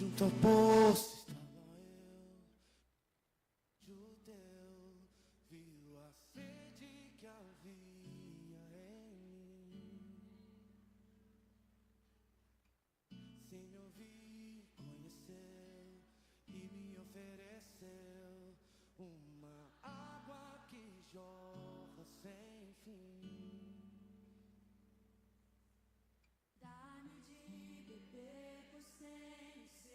junto ao poço estava eu, judeu, viu a sede que havia em mim, sem me ouvir, conheceu e me ofereceu uma água que jorra sem fim. Dá-me de beber, pois tenho sede.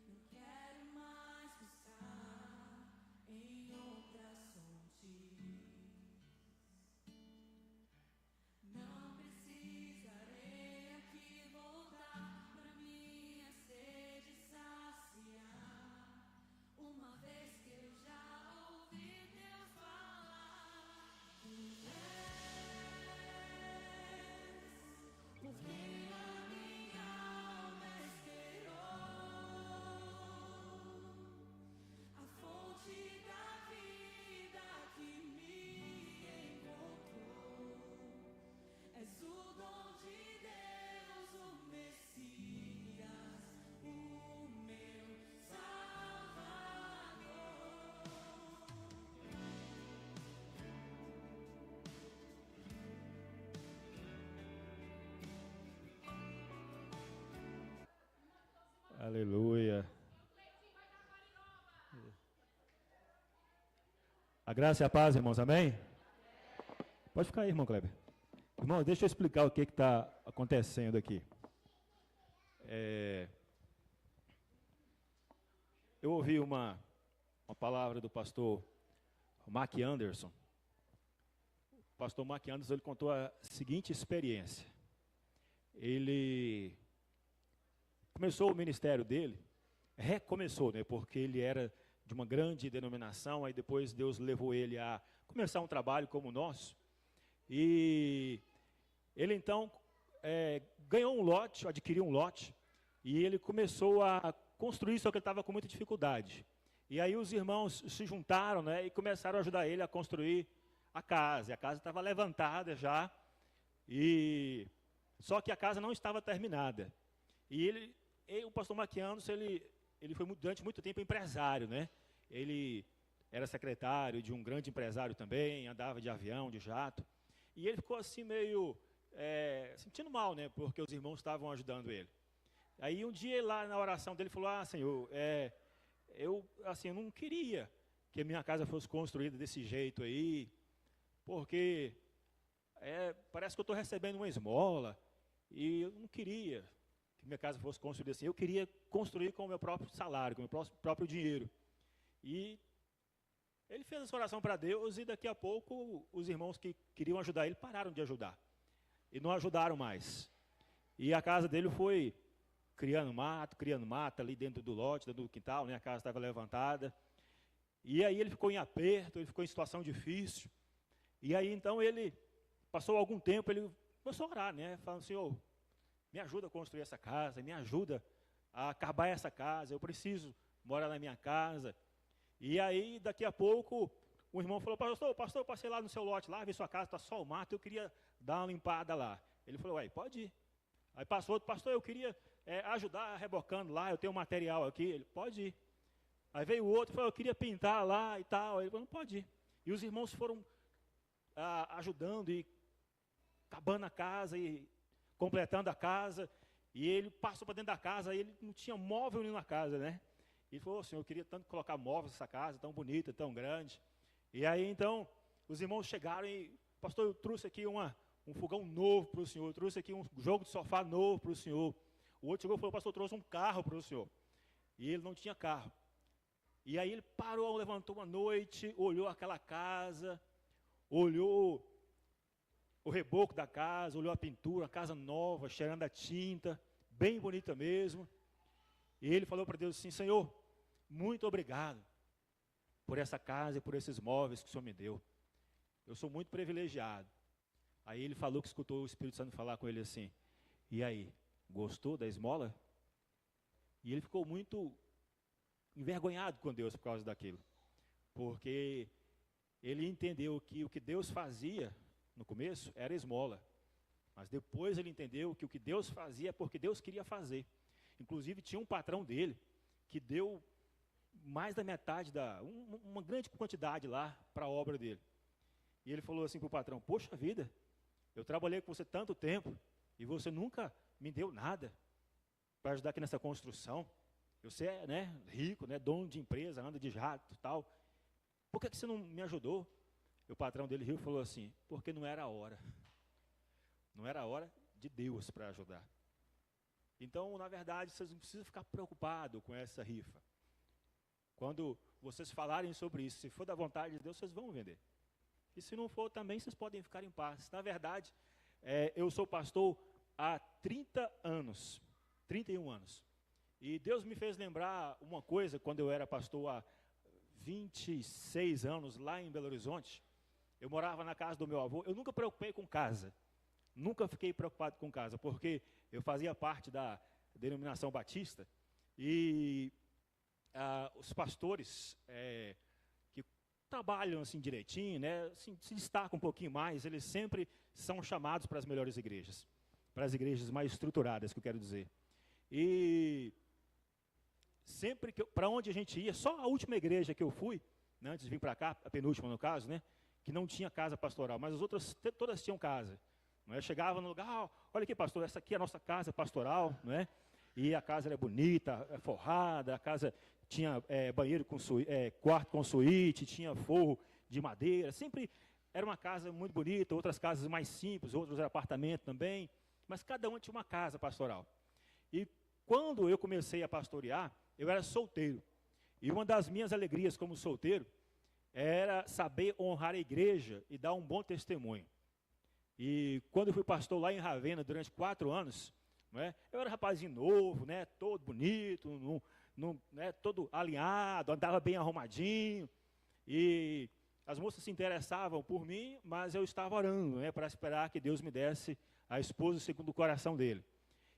Não quero mais buscar em outras fontes. Não precisarei aqui voltar pra minha sede saciar. Uma vez que eu já ouvi Deus falar, tu és por quem a minha alma esperou, a fonte da vida que me encontrou. És o dom de Deus, o Messias, o meu Salvador. Aleluia. A graça e a paz, irmãos, amém? Pode ficar aí, irmão Kleber. Irmão, deixa eu explicar o que está acontecendo aqui. Eu ouvi uma palavra do pastor Mark Anderson. O pastor Mark Anderson, ele contou a seguinte experiência. Ele começou o ministério dele, recomeçou, né, porque ele era de uma grande denominação, aí depois Deus levou ele a começar um trabalho como o nosso, e ele então ganhou um lote, adquiriu um lote, e ele começou a construir, só que ele estava com muita dificuldade. E aí os irmãos se juntaram, né, e começaram a ajudar ele a construir a casa. E a casa estava levantada já, só que a casa não estava terminada. E o pastor Maquianos, ele foi durante muito tempo empresário, né? Ele era secretário de um grande empresário também, andava de avião, de jato. E ele ficou assim meio sentindo mal, né? Porque os irmãos estavam ajudando ele. Aí um dia lá na oração dele falou: Senhor, eu não queria que a minha casa fosse construída desse jeito aí, porque parece que eu estou recebendo uma esmola, e eu não queria que minha casa fosse construída assim. Eu queria construir com o meu próprio salário, com o meu próprio dinheiro. E ele fez essa oração para Deus, e daqui a pouco os irmãos que queriam ajudar ele pararam de ajudar. E não ajudaram mais. E a casa dele foi criando mato ali dentro do lote, dentro do quintal, né? A casa estava levantada. E aí ele ficou em aperto, ele ficou em situação difícil. E aí então ele, passou algum tempo, ele começou a orar, né? Falando: Senhor, me ajuda a construir essa casa, me ajuda a acabar essa casa, eu preciso morar na minha casa. E aí, daqui a pouco, o irmão falou: pastor, eu passei lá no seu lote, lá, vi sua casa, está só o mato, eu queria dar uma limpada lá. Ele falou: pode ir. Aí passou outro: pastor, eu queria ajudar rebocando lá, eu tenho material aqui. Ele: pode ir. Aí veio o outro e falou: eu queria pintar lá e tal. Ele falou: não, pode ir. E os irmãos foram ajudando e acabando a casa e completando a casa. E ele passou para dentro da casa, e ele não tinha móvel nenhum na casa, né? E ele falou: Senhor, eu queria tanto colocar móveis nessa casa, tão bonita, tão grande. E aí, então, os irmãos chegaram e: pastor, eu trouxe aqui um fogão novo para o senhor, eu trouxe aqui um jogo de sofá novo para o senhor. O outro chegou e falou: pastor, eu trouxe um carro para o senhor. E ele não tinha carro. E aí ele parou, levantou uma noite, olhou aquela casa, olhou o reboco da casa, olhou a pintura, a casa nova, cheirando a tinta, bem bonita mesmo. E ele falou para Deus assim: Senhor, muito obrigado por essa casa e por esses móveis que o Senhor me deu. Eu sou muito privilegiado. Aí ele falou que escutou o Espírito Santo falar com ele assim: e aí, gostou da esmola? E ele ficou muito envergonhado com Deus por causa daquilo. Porque ele entendeu que o que Deus fazia no começo era esmola. Mas depois ele entendeu que o que Deus fazia é porque Deus queria fazer. Inclusive, tinha um patrão dele que deu mais da metade, uma grande quantidade lá para a obra dele. E ele falou assim para o patrão: poxa vida, eu trabalhei com você tanto tempo e você nunca me deu nada para ajudar aqui nessa construção. Você é, né, rico, né, dono de empresa, anda de jato e tal. Por que você não me ajudou? E o patrão dele riu e falou assim: porque não era a hora. Não era a hora de Deus para ajudar. Então, na verdade, vocês não precisam ficar preocupados com essa rifa. Quando vocês falarem sobre isso, se for da vontade de Deus, vocês vão vender. E se não for, também vocês podem ficar em paz. Na verdade, eu sou pastor há 30 anos, 31 anos. E Deus me fez lembrar uma coisa quando eu era pastor há 26 anos, lá em Belo Horizonte. Eu morava na casa do meu avô. Eu nunca preocupei com casa. Nunca fiquei preocupado com casa, porque eu fazia parte da denominação batista. E os pastores que trabalham assim direitinho, né, assim, se destacam um pouquinho mais, eles sempre são chamados para as melhores igrejas, para as igrejas mais estruturadas, que eu quero dizer. E sempre que para onde a gente ia, só a última igreja que eu fui, né, antes de vir para cá, a penúltima no caso, né, que não tinha casa pastoral, mas as outras todas tinham casa. Não é? Chegava no lugar: olha aqui, pastor, essa aqui é a nossa casa pastoral, não é? E a casa era bonita, forrada, a casa tinha banheiro com quarto com suíte, tinha forro de madeira, sempre era uma casa muito bonita. Outras casas mais simples, outros eram apartamento também, mas cada uma tinha uma casa pastoral. E quando eu comecei a pastorear, eu era solteiro, e uma das minhas alegrias como solteiro era saber honrar a igreja e dar um bom testemunho. E quando eu fui pastor lá em Ravenna durante 4 anos, né, eu era rapazinho novo, né, todo bonito, né, todo alinhado, andava bem arrumadinho, e as moças se interessavam por mim, mas eu estava orando, né, para esperar que Deus me desse a esposa segundo o coração dele.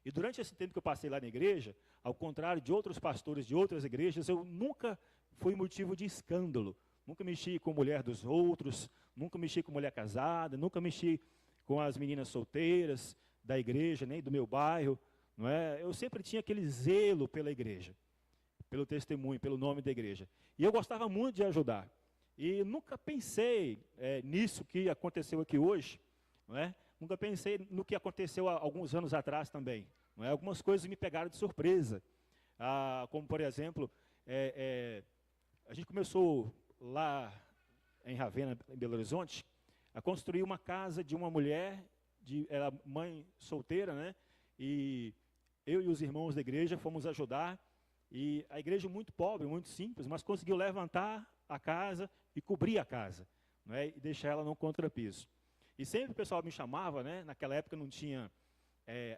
E durante esse tempo que eu passei lá na igreja, ao contrário de outros pastores de outras igrejas, eu nunca fui motivo de escândalo, nunca mexi com mulher dos outros, nunca mexi com mulher casada, nunca mexi com as meninas solteiras da igreja, nem do meu bairro, não é? Eu sempre tinha aquele zelo pela igreja, pelo testemunho, pelo nome da igreja. E eu gostava muito de ajudar. E nunca pensei nisso que aconteceu aqui hoje, não é? Nunca pensei no que aconteceu há alguns anos atrás também. Não é? Algumas coisas me pegaram de surpresa. Como, por exemplo, a gente começou lá em Ravenna, em Belo Horizonte, a construir uma casa de uma mulher, ela mãe solteira, né? E eu e os irmãos da igreja fomos ajudar, e a igreja muito pobre, muito simples, mas conseguiu levantar a casa e cobrir a casa, não é? E deixar ela no contrapiso. E sempre o pessoal me chamava, né? Naquela época não tinha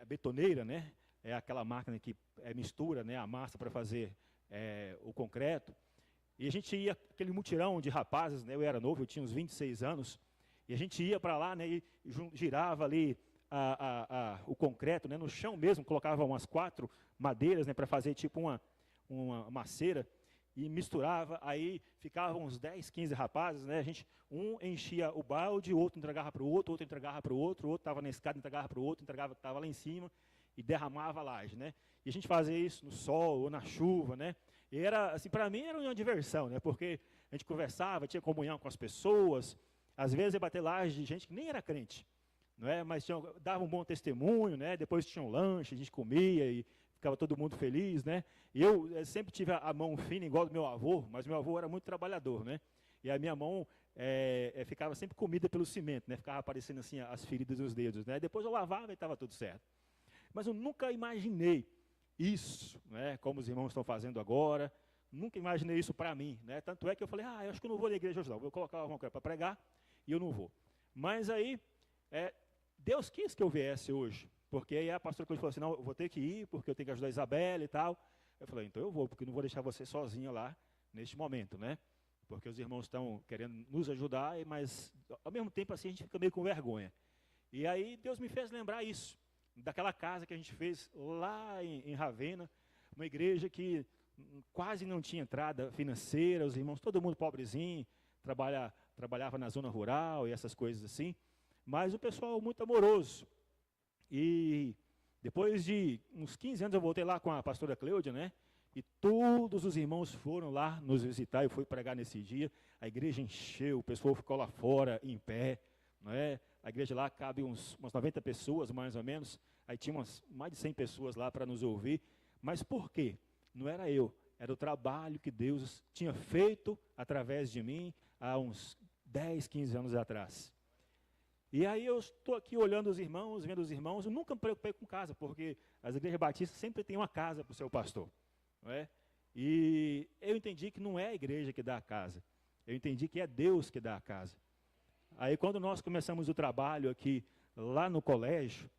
a betoneira, né? É aquela máquina que mistura, né, a massa para fazer o concreto. E a gente ia, aquele mutirão de rapazes, né? Eu era novo, eu tinha uns 26 anos, e a gente ia para lá, né, e girava ali o concreto, né, no chão mesmo, colocava umas 4 madeiras, né, para fazer tipo uma maceira, e misturava. Aí ficavam uns 10, 15 rapazes, né, um enchia o balde, o outro entregava para o outro entregava para o outro estava na escada, entregava para o outro, estava lá em cima, e derramava a laje, né. E a gente fazia isso no sol ou na chuva, né. E era, assim, para mim era uma diversão, né, porque a gente conversava, tinha comunhão com as pessoas. Às vezes ia bater laje de gente que nem era crente, não é? Mas dava um bom testemunho, né? Depois tinha um lanche, a gente comia e ficava todo mundo feliz, né? E eu sempre tive a mão fina, igual do meu avô, mas meu avô era muito trabalhador, né? E a minha mão ficava sempre comida pelo cimento, né? Ficava aparecendo assim as feridas nos dedos, né? Depois eu lavava e estava tudo certo. Mas eu nunca imaginei isso, né? Como os irmãos estão fazendo agora. Nunca imaginei isso para mim, né? Tanto é que eu falei: eu acho que eu não vou na igreja hoje não, vou colocar alguma coisa para pregar, e eu não vou. Mas aí, Deus quis que eu viesse hoje, porque aí a pastora falou assim: não, eu vou ter que ir, porque eu tenho que ajudar a Isabela e tal. Eu falei: então eu vou, porque eu não vou deixar você sozinha lá, neste momento, né? Porque os irmãos estão querendo nos ajudar, mas ao mesmo tempo assim a gente fica meio com vergonha. E aí Deus me fez lembrar isso, daquela casa que a gente fez lá em Ravenna, uma igreja que quase não tinha entrada financeira, os irmãos, todo mundo pobrezinho, trabalhava na zona rural e essas coisas assim, mas o pessoal muito amoroso. E Depois de uns 15 anos eu voltei lá com a pastora Cleudia, né? E todos os irmãos foram lá nos visitar, eu fui pregar nesse dia, a igreja encheu, o pessoal ficou lá fora, em pé, não é? A igreja lá cabe umas 90 pessoas, mais ou menos, aí tinha mais de 100 pessoas lá para nos ouvir, mas por quê? Não era eu, era o trabalho que Deus tinha feito através de mim há uns 10, 15 anos atrás. E aí eu estou aqui olhando os irmãos, vendo os irmãos, eu nunca me preocupei com casa, porque as igrejas batistas sempre têm uma casa para o seu pastor. Não é? E eu entendi que não é a igreja que dá a casa, eu entendi que é Deus que dá a casa. Aí quando nós começamos o trabalho aqui, lá no colégio,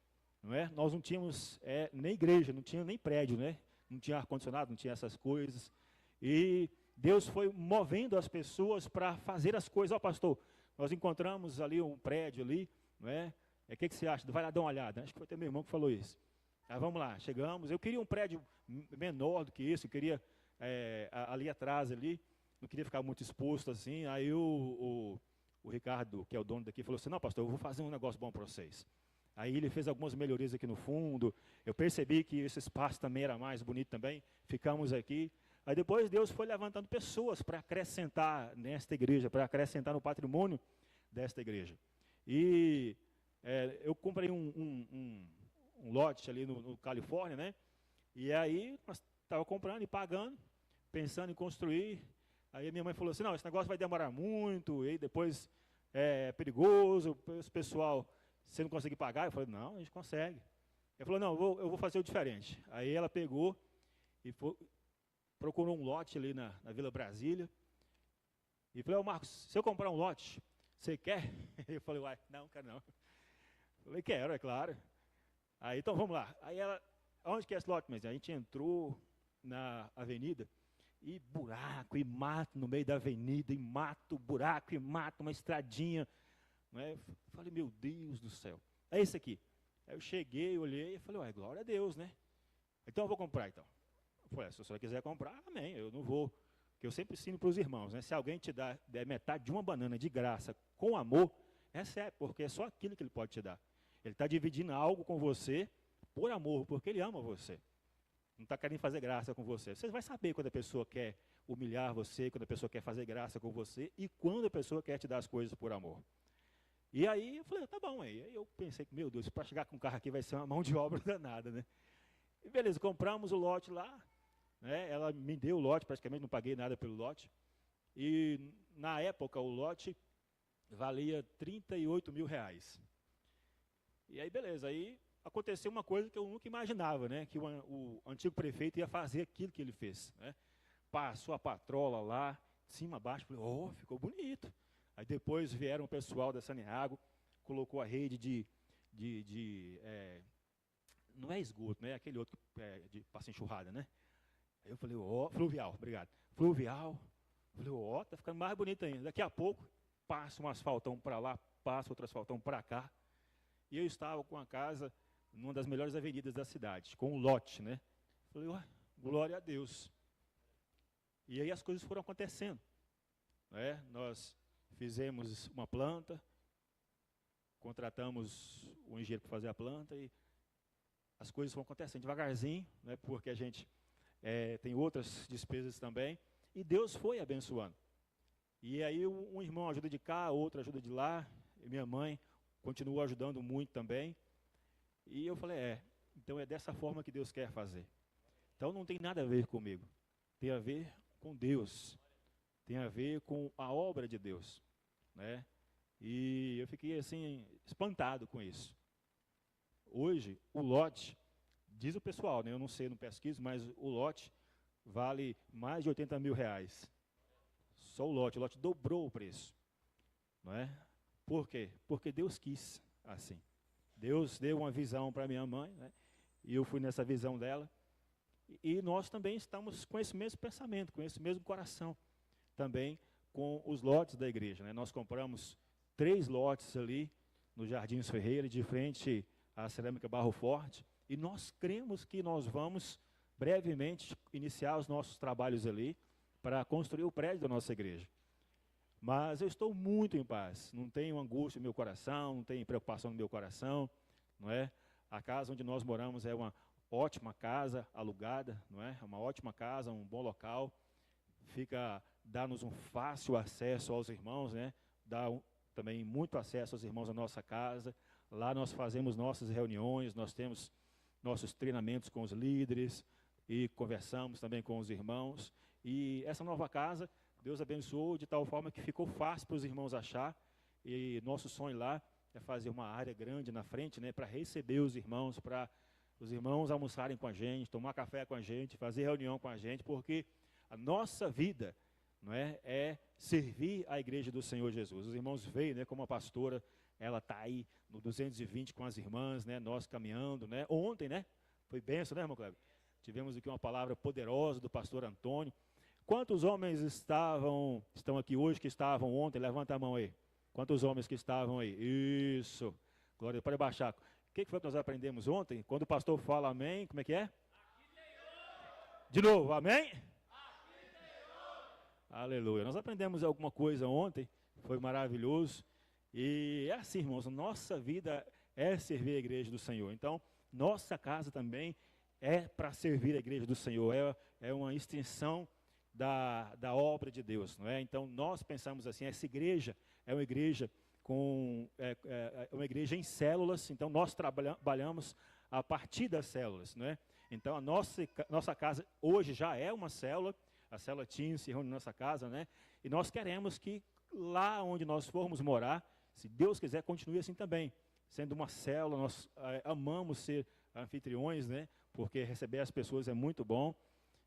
não é? Nós não tínhamos nem igreja, não tinha nem prédio, né? Não tinha ar-condicionado, não tinha essas coisas. E Deus foi movendo as pessoas para fazer as coisas. Ó, pastor, nós encontramos ali um prédio ali, não é? O que você acha? Vai lá dar uma olhada. Acho que foi até meu irmão que falou isso. Aí vamos lá, chegamos. Eu queria um prédio menor do que esse, eu queria ali atrás, ali, não queria ficar muito exposto assim. Aí o Ricardo, que é o dono daqui, falou assim, não, pastor, eu vou fazer um negócio bom para vocês. Aí ele fez algumas melhorias aqui no fundo, eu percebi que esse espaço também era mais bonito também, ficamos aqui. Aí depois Deus foi levantando pessoas para acrescentar nesta igreja, para acrescentar no patrimônio desta igreja. E eu comprei um lote ali no Califórnia, né? E aí nós estávamos comprando e pagando, pensando em construir. Aí a minha mãe falou assim, não, esse negócio vai demorar muito, e aí depois é perigoso, o pessoal, você não conseguir pagar? Eu falei, não, a gente consegue. Ela falou, não, eu vou fazer o diferente. Aí ela pegou e procurou um lote ali na Vila Brasília, e falei, Marcos, se eu comprar um lote, você quer? Eu falei, uai, não, quero não. Eu falei, quero, é claro. Aí, então, vamos lá. Aí ela, onde que é esse lote? Mas a gente entrou na avenida, e buraco, e mato no meio da avenida, e mato, buraco, e mato, uma estradinha. Não é? Falei, meu Deus do céu. É esse aqui. Aí eu cheguei, olhei, e falei, ué, glória a Deus, né? Então eu vou comprar, então. Eu falei, se o senhor quiser comprar, amém, eu não vou. Porque eu sempre ensino para os irmãos, né? Se alguém te der metade de uma banana de graça, com amor, recebe, porque é só aquilo que ele pode te dar. Ele está dividindo algo com você por amor, porque ele ama você. Não está querendo fazer graça com você. Você vai saber quando a pessoa quer humilhar você, quando a pessoa quer fazer graça com você, e quando a pessoa quer te dar as coisas por amor. E aí eu falei, tá bom, aí eu pensei que, meu Deus, para chegar com o carro aqui vai ser uma mão de obra danada, né? E beleza, compramos o lote lá, né? Ela me deu o lote, praticamente não paguei nada pelo lote. E na época o lote valia R$38 mil. E aí beleza, aí aconteceu uma coisa que eu nunca imaginava, né? Que o antigo prefeito ia fazer aquilo que ele fez, né? Passou a patrola lá, de cima a baixo, falei, oh, ficou bonito. Aí depois vieram o pessoal da Saneago, colocou a rede não é esgoto, né? Aquele outro de passa enxurrada, né? Aí eu falei, ó, fluvial, obrigado. Fluvial, falei, ó, tá ficando mais bonito ainda. Daqui a pouco, passa um asfaltão para lá, passa outro asfaltão para cá. E eu estava com a casa numa das melhores avenidas da cidade, com um lote, né? Falei, ó, glória a Deus. E aí as coisas foram acontecendo, né? Nós fizemos uma planta, contratamos um engenheiro para fazer a planta e as coisas vão acontecendo devagarzinho, né, porque a gente tem outras despesas também, e Deus foi abençoando. E aí um irmão ajuda de cá, outro ajuda de lá, e minha mãe continuou ajudando muito também. E eu falei, então é dessa forma que Deus quer fazer. Então não tem nada a ver comigo, tem a ver com Deus, tem a ver com a obra de Deus, né? E eu fiquei assim, espantado com isso. Hoje, o lote, diz o pessoal, né, eu não sei, não pesquiso, mas o lote vale mais de R$80 mil. Só o lote dobrou o preço. Não é? Por quê? Porque Deus quis assim. Deus deu uma visão para minha mãe, né, e eu fui nessa visão dela. E nós também estamos com esse mesmo pensamento, com esse mesmo coração, também com os lotes da igreja, né? Nós compramos 3 lotes ali no Jardins Ferreira, de frente à Cerâmica Barro Forte, e nós cremos que nós vamos brevemente iniciar os nossos trabalhos ali para construir o prédio da nossa igreja. Mas eu estou muito em paz, não tenho angústia no meu coração, não tenho preocupação no meu coração, não é? A casa onde nós moramos é uma ótima casa alugada, não é? Uma ótima casa, um bom local. Dá-nos um fácil acesso aos irmãos, né? Também muito acesso aos irmãos à nossa casa. Lá nós fazemos nossas reuniões, nós temos nossos treinamentos com os líderes e conversamos também com os irmãos. E essa nova casa, Deus abençoou de tal forma que ficou fácil para os irmãos achar. E nosso sonho lá é fazer uma área grande na frente, né, para receber os irmãos, para os irmãos almoçarem com a gente, tomar café com a gente, fazer reunião com a gente, porque a nossa vida, não é servir a igreja do Senhor Jesus. Os irmãos veem, né, como a pastora, ela está aí no 220 com as irmãs, né, nós caminhando, né, ontem, né, foi bênção, né, irmão Cleber? Tivemos aqui uma palavra poderosa do pastor Antônio. Quantos homens estão aqui hoje que estavam ontem? Levanta a mão aí. Quantos homens que estavam aí? Isso. Glória, pode baixar. O que foi que nós aprendemos ontem? Quando o pastor fala amém, como é que é? De novo, amém? Aleluia. Nós aprendemos alguma coisa ontem, foi maravilhoso. E é assim, irmãos, nossa vida é servir a igreja do Senhor. Então, nossa casa também é para servir a igreja do Senhor. É uma extensão da obra de Deus, não é? Então, nós pensamos assim, essa igreja é uma igreja uma igreja em células. Então, nós trabalhamos a partir das células, não é? Então, a nossa casa hoje já é uma célula. A célula Team se reúne na nossa casa, né? E nós queremos que lá onde nós formos morar, se Deus quiser, continue assim também. Sendo uma célula, nós amamos ser anfitriões, né? Porque receber as pessoas é muito bom.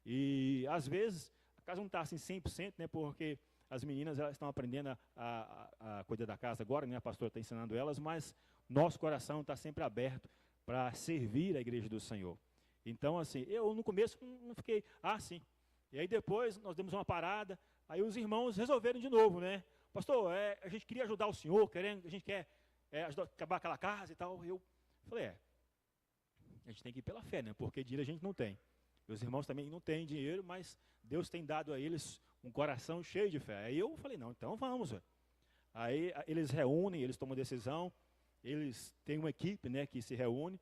E, às vezes, a casa não está assim 100%, né? Porque as meninas elas estão aprendendo a cuidar da casa agora, né? A pastora está ensinando elas, mas nosso coração está sempre aberto para servir a igreja do Senhor. Então, assim, eu no começo não fiquei, sim. E aí depois nós demos uma parada, aí os irmãos resolveram de novo, né? Pastor, a gente queria ajudar o senhor, a gente quer ajudar a acabar aquela casa e tal. Eu falei, a gente tem que ir pela fé, né? Porque dinheiro a gente não tem. Meus irmãos também não têm dinheiro, mas Deus tem dado a eles um coração cheio de fé. Aí eu falei, não, então vamos. Véio. Aí eles reúnem, eles tomam decisão, eles têm uma equipe, né, que se reúne,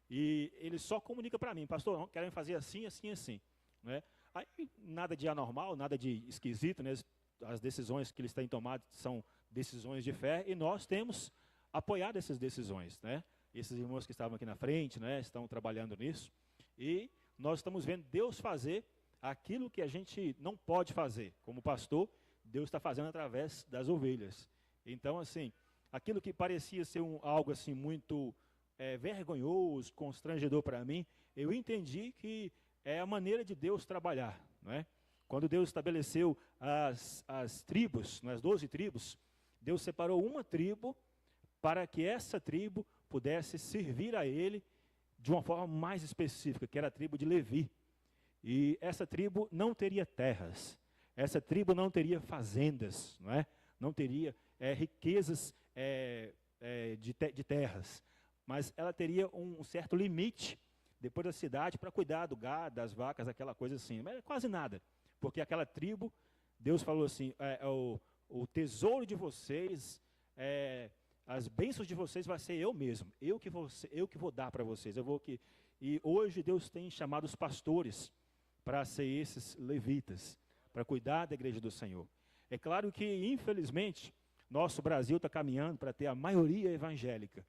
e eles só comunicam para mim, pastor, não, querem fazer assim, assim, assim. Né? Aí nada de anormal, nada de esquisito, né? As decisões que eles têm tomado são decisões de fé, e nós temos apoiado essas decisões. Né? Esses irmãos que estavam aqui na frente, né, estão trabalhando nisso, e nós estamos vendo Deus fazer aquilo que a gente não pode fazer. Como pastor, Deus está fazendo através das ovelhas. Então, assim, aquilo que parecia ser algo assim muito vergonhoso, constrangedor para mim, eu entendi que é a maneira de Deus trabalhar. Não é? Quando Deus estabeleceu as tribos, as 12 tribos, Deus separou uma tribo para que essa tribo pudesse servir a Ele de uma forma mais específica, que era a tribo de Levi. E essa tribo não teria terras, essa tribo não teria fazendas, não é? Não teria riquezas de terras, mas ela teria um certo limite depois da cidade para cuidar do gado, das vacas, aquela coisa assim, mas quase nada, porque aquela tribo, Deus falou assim, o tesouro de vocês, as bênçãos de vocês vai ser eu mesmo, eu que vou dar para vocês, e hoje Deus tem chamado os pastores para ser esses levitas, para cuidar da igreja do Senhor. É claro que, infelizmente, nosso Brasil está caminhando para ter a maioria evangélica.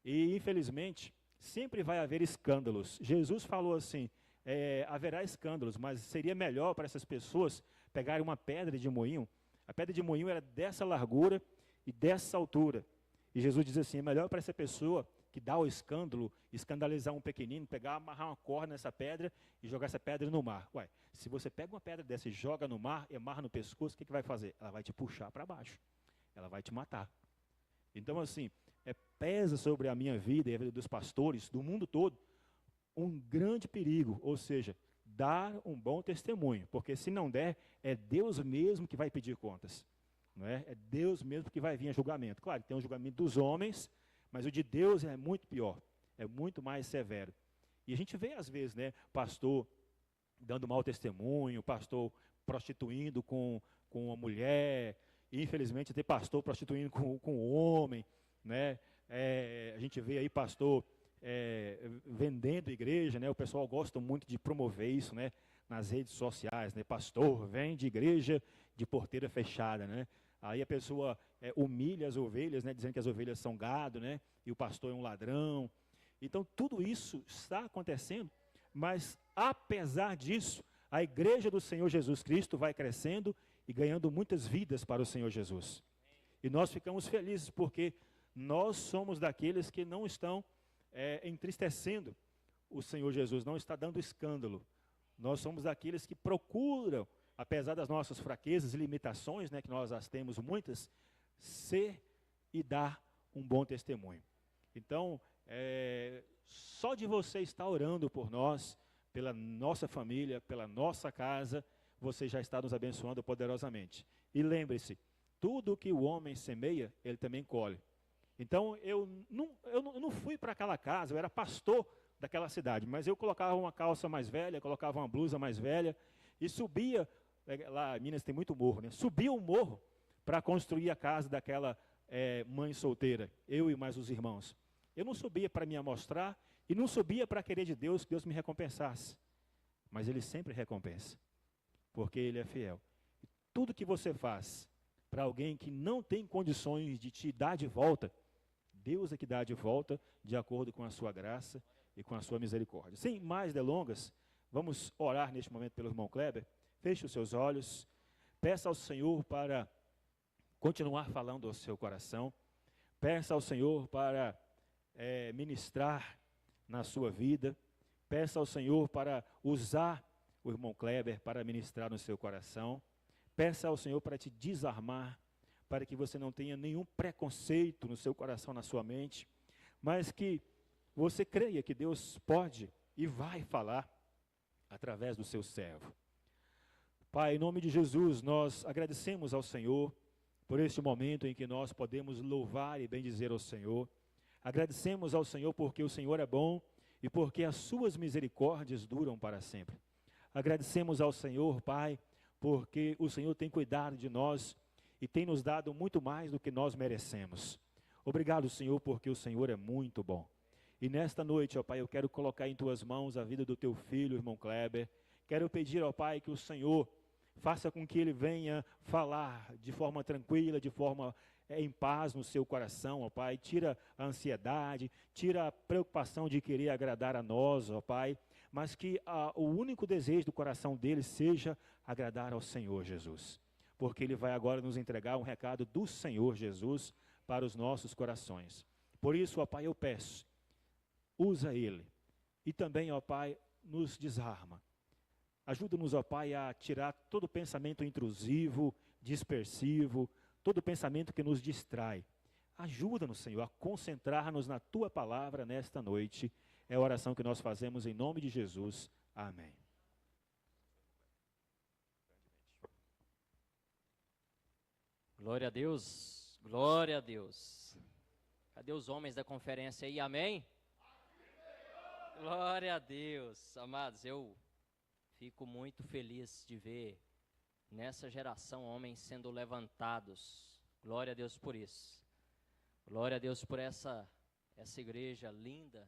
E, infelizmente, sempre vai haver escândalos. Jesus falou assim, haverá escândalos, mas seria melhor para essas pessoas pegarem uma pedra de moinho. A pedra de moinho era dessa largura e dessa altura. E Jesus diz assim, é melhor para essa pessoa que dá o escândalo, escandalizar um pequenino, amarrar uma corda nessa pedra e jogar essa pedra no mar. Ué, se você pega uma pedra dessa e joga no mar, e amarra no pescoço, o que vai fazer? Ela vai te puxar para baixo. Ela vai te matar. Então, assim, pesa sobre a minha vida e a vida dos pastores do mundo todo um grande perigo, ou seja, dar um bom testemunho, porque se não der, é Deus mesmo que vai pedir contas. Não é? É Deus mesmo que vai vir a julgamento. Claro, tem um julgamento dos homens, mas o de Deus é muito pior, é muito mais severo. E a gente vê, às vezes, né, pastor dando mau testemunho, pastor prostituindo com a mulher, e, infelizmente, tem pastor prostituindo com o homem, né? A gente vê aí pastor vendendo igreja, né? O pessoal gosta muito de promover isso, né? Nas redes sociais, né? Pastor, vende igreja de porteira fechada, né? Aí a pessoa humilha as ovelhas, né? Dizendo que as ovelhas são gado, né? E o pastor é um ladrão. Então, tudo isso está acontecendo, mas, apesar disso, a igreja do Senhor Jesus Cristo vai crescendo e ganhando muitas vidas para o Senhor Jesus. E nós ficamos felizes porque nós somos daqueles que não estão entristecendo o Senhor Jesus, não está dando escândalo. Nós somos daqueles que procuram, apesar das nossas fraquezas e limitações, né, que nós as temos muitas, ser e dar um bom testemunho. Então, só de você estar orando por nós, pela nossa família, pela nossa casa, você já está nos abençoando poderosamente. E lembre-se, tudo que o homem semeia, ele também colhe. Então, eu não fui para aquela casa, eu era pastor daquela cidade, mas eu colocava uma calça mais velha, colocava uma blusa mais velha, e subia, lá em Minas tem muito morro, né? Subia o morro para construir a casa daquela mãe solteira, eu e mais os irmãos. Eu não subia para me amostrar, e não subia para querer de Deus que Deus me recompensasse. Mas Ele sempre recompensa, porque Ele é fiel. E tudo que você faz para alguém que não tem condições de te dar de volta, Deus é que dá de volta, de acordo com a sua graça e com a sua misericórdia. Sem mais delongas, vamos orar neste momento pelo irmão Kleber. Feche os seus olhos, peça ao Senhor para continuar falando ao seu coração, peça ao Senhor para ministrar na sua vida, peça ao Senhor para usar o irmão Kleber para ministrar no seu coração, peça ao Senhor para te desarmar, para que você não tenha nenhum preconceito no seu coração, na sua mente, mas que você creia que Deus pode e vai falar através do seu servo. Pai, em nome de Jesus, nós agradecemos ao Senhor por este momento em que nós podemos louvar e bendizer ao Senhor. Agradecemos ao Senhor porque o Senhor é bom e porque as suas misericórdias duram para sempre. Agradecemos ao Senhor, Pai, porque o Senhor tem cuidado de nós e tem nos dado muito mais do que nós merecemos. Obrigado, Senhor, porque o Senhor é muito bom. E nesta noite, ó Pai, eu quero colocar em Tuas mãos a vida do Teu filho, irmão Kleber. Quero pedir, ó Pai, que o Senhor faça com que ele venha falar de forma tranquila, de forma em paz no seu coração, ó Pai. Tira a ansiedade, tira a preocupação de querer agradar a nós, ó Pai, mas que o único desejo do coração dele seja agradar ao Senhor Jesus, porque ele vai agora nos entregar um recado do Senhor Jesus para os nossos corações. Por isso, ó Pai, eu peço, usa ele e também, ó Pai, nos desarma. Ajuda-nos, ó Pai, a tirar todo pensamento intrusivo, dispersivo, todo pensamento que nos distrai. Ajuda-nos, Senhor, a concentrar-nos na Tua palavra nesta noite. É a oração que nós fazemos em nome de Jesus. Amém. Glória a Deus, glória a Deus. Cadê os homens da conferência aí? Amém? Glória a Deus. Amados, eu fico muito feliz de ver nessa geração homens sendo levantados. Glória a Deus por isso. Glória a Deus por essa igreja linda.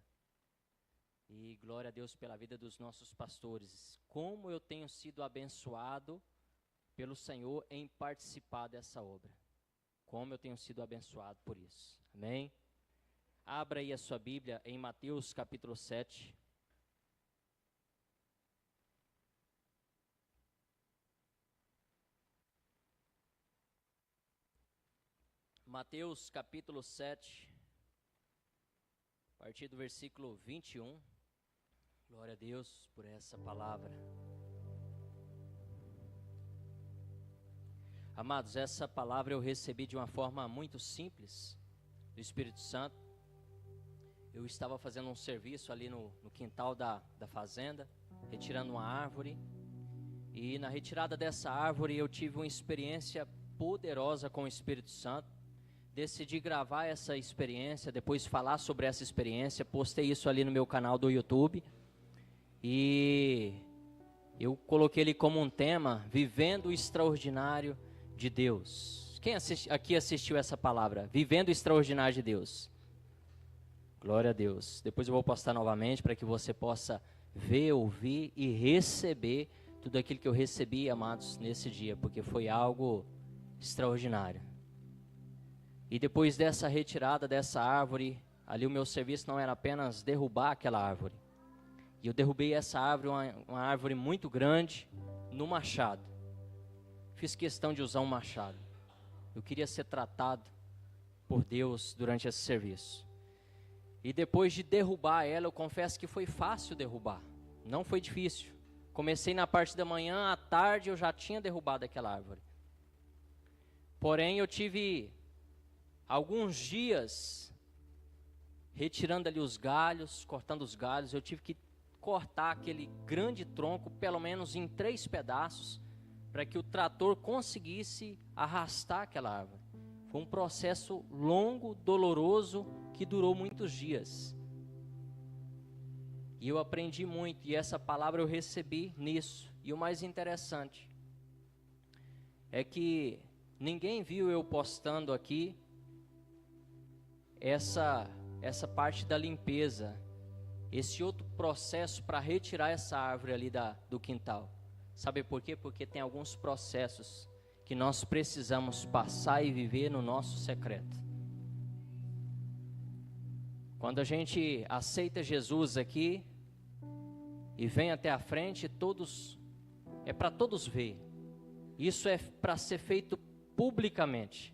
E glória a Deus pela vida dos nossos pastores. Como eu tenho sido abençoado pelo Senhor em participar dessa obra. Como eu tenho sido abençoado por isso. Amém? Abra aí a sua Bíblia em Mateus capítulo 7. Mateus capítulo 7, a partir do versículo 21. Glória a Deus por essa palavra. Amados, essa palavra eu recebi de uma forma muito simples do Espírito Santo. Eu estava fazendo um serviço ali no quintal da fazenda, retirando uma árvore. E na retirada dessa árvore eu tive uma experiência poderosa com o Espírito Santo. Decidi gravar essa experiência, depois falar sobre essa experiência. Postei isso ali no meu canal do YouTube. E eu coloquei ele como um tema, Vivendo o Extraordinário de Deus. Quem aqui assistiu essa palavra? Vivendo o Extraordinário de Deus. Glória a Deus. Depois eu vou postar novamente para que você possa ver, ouvir e receber tudo aquilo que eu recebi, amados, nesse dia, porque foi algo extraordinário. E depois dessa retirada dessa árvore, ali o meu serviço não era apenas derrubar aquela árvore. E eu derrubei essa árvore, uma árvore muito grande, no machado. Fiz questão de usar um machado. Eu queria ser tratado por Deus durante esse serviço. E depois de derrubar ela, eu confesso que foi fácil derrubar. Não foi difícil. Comecei na parte da manhã, à tarde eu já tinha derrubado aquela árvore. Porém, eu tive alguns dias retirando ali os galhos, cortando os galhos. Eu tive que cortar aquele grande tronco, pelo menos em 3 pedaços, para que o trator conseguisse arrastar aquela árvore. Foi um processo longo, doloroso, que durou muitos dias. E eu aprendi muito, e essa palavra eu recebi nisso. E o mais interessante é que ninguém viu eu postando aqui essa parte da limpeza, esse outro processo para retirar essa árvore ali do quintal. Sabe por quê? Porque tem alguns processos que nós precisamos passar e viver no nosso secreto. Quando a gente aceita Jesus aqui e vem até a frente, é para todos ver. Isso é para ser feito publicamente.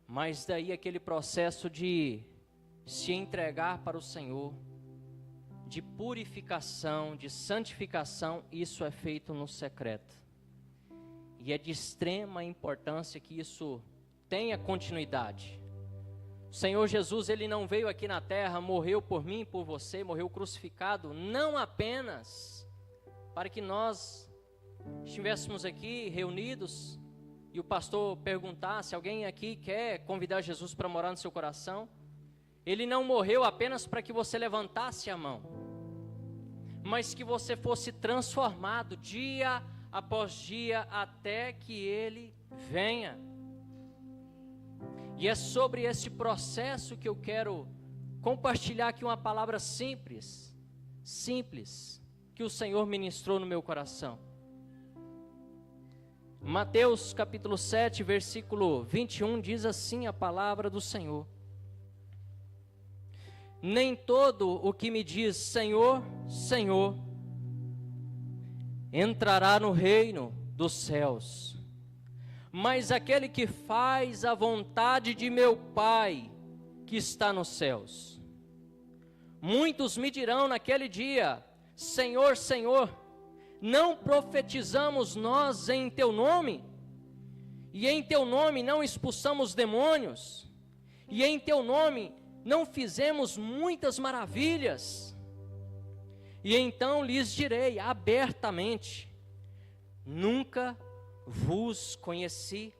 Mas daí aquele processo de se entregar para o Senhor, de purificação, de santificação, isso é feito no secreto. E é de extrema importância que isso tenha continuidade. O Senhor Jesus, Ele não veio aqui na terra, morreu por mim, por você, morreu crucificado, não apenas para que nós estivéssemos aqui reunidos e o pastor perguntasse, alguém aqui quer convidar Jesus para morar no seu coração? Ele não morreu apenas para que você levantasse a mão, mas que você fosse transformado dia após dia até que Ele venha. E é sobre esse processo que eu quero compartilhar aqui uma palavra simples, que o Senhor ministrou no meu coração. Mateus capítulo 7, versículo 21, diz assim a palavra do Senhor: nem todo o que me diz Senhor, Senhor, entrará no reino dos céus, mas aquele que faz a vontade de meu Pai que está nos céus. Muitos me dirão naquele dia: Senhor, Senhor, não profetizamos nós em teu nome? E em teu nome não expulsamos demônios? E em teu nome não fizemos muitas maravilhas? E então lhes direi abertamente: nunca vos conheci.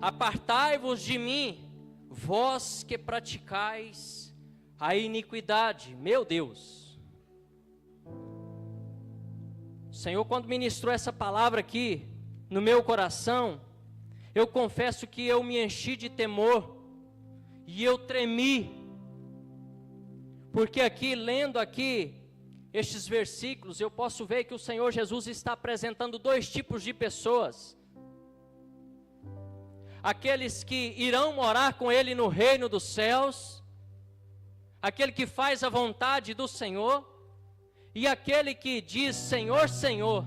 Apartai-vos de mim, vós que praticais a iniquidade. Meu Deus. O Senhor, quando ministrou essa palavra aqui no meu coração, eu confesso que eu me enchi de temor e eu tremi, porque aqui, lendo aqui estes versículos, eu posso ver que o Senhor Jesus está apresentando 2 tipos de pessoas: aqueles que irão morar com Ele no reino dos céus, aquele que faz a vontade do Senhor, e aquele que diz Senhor, Senhor,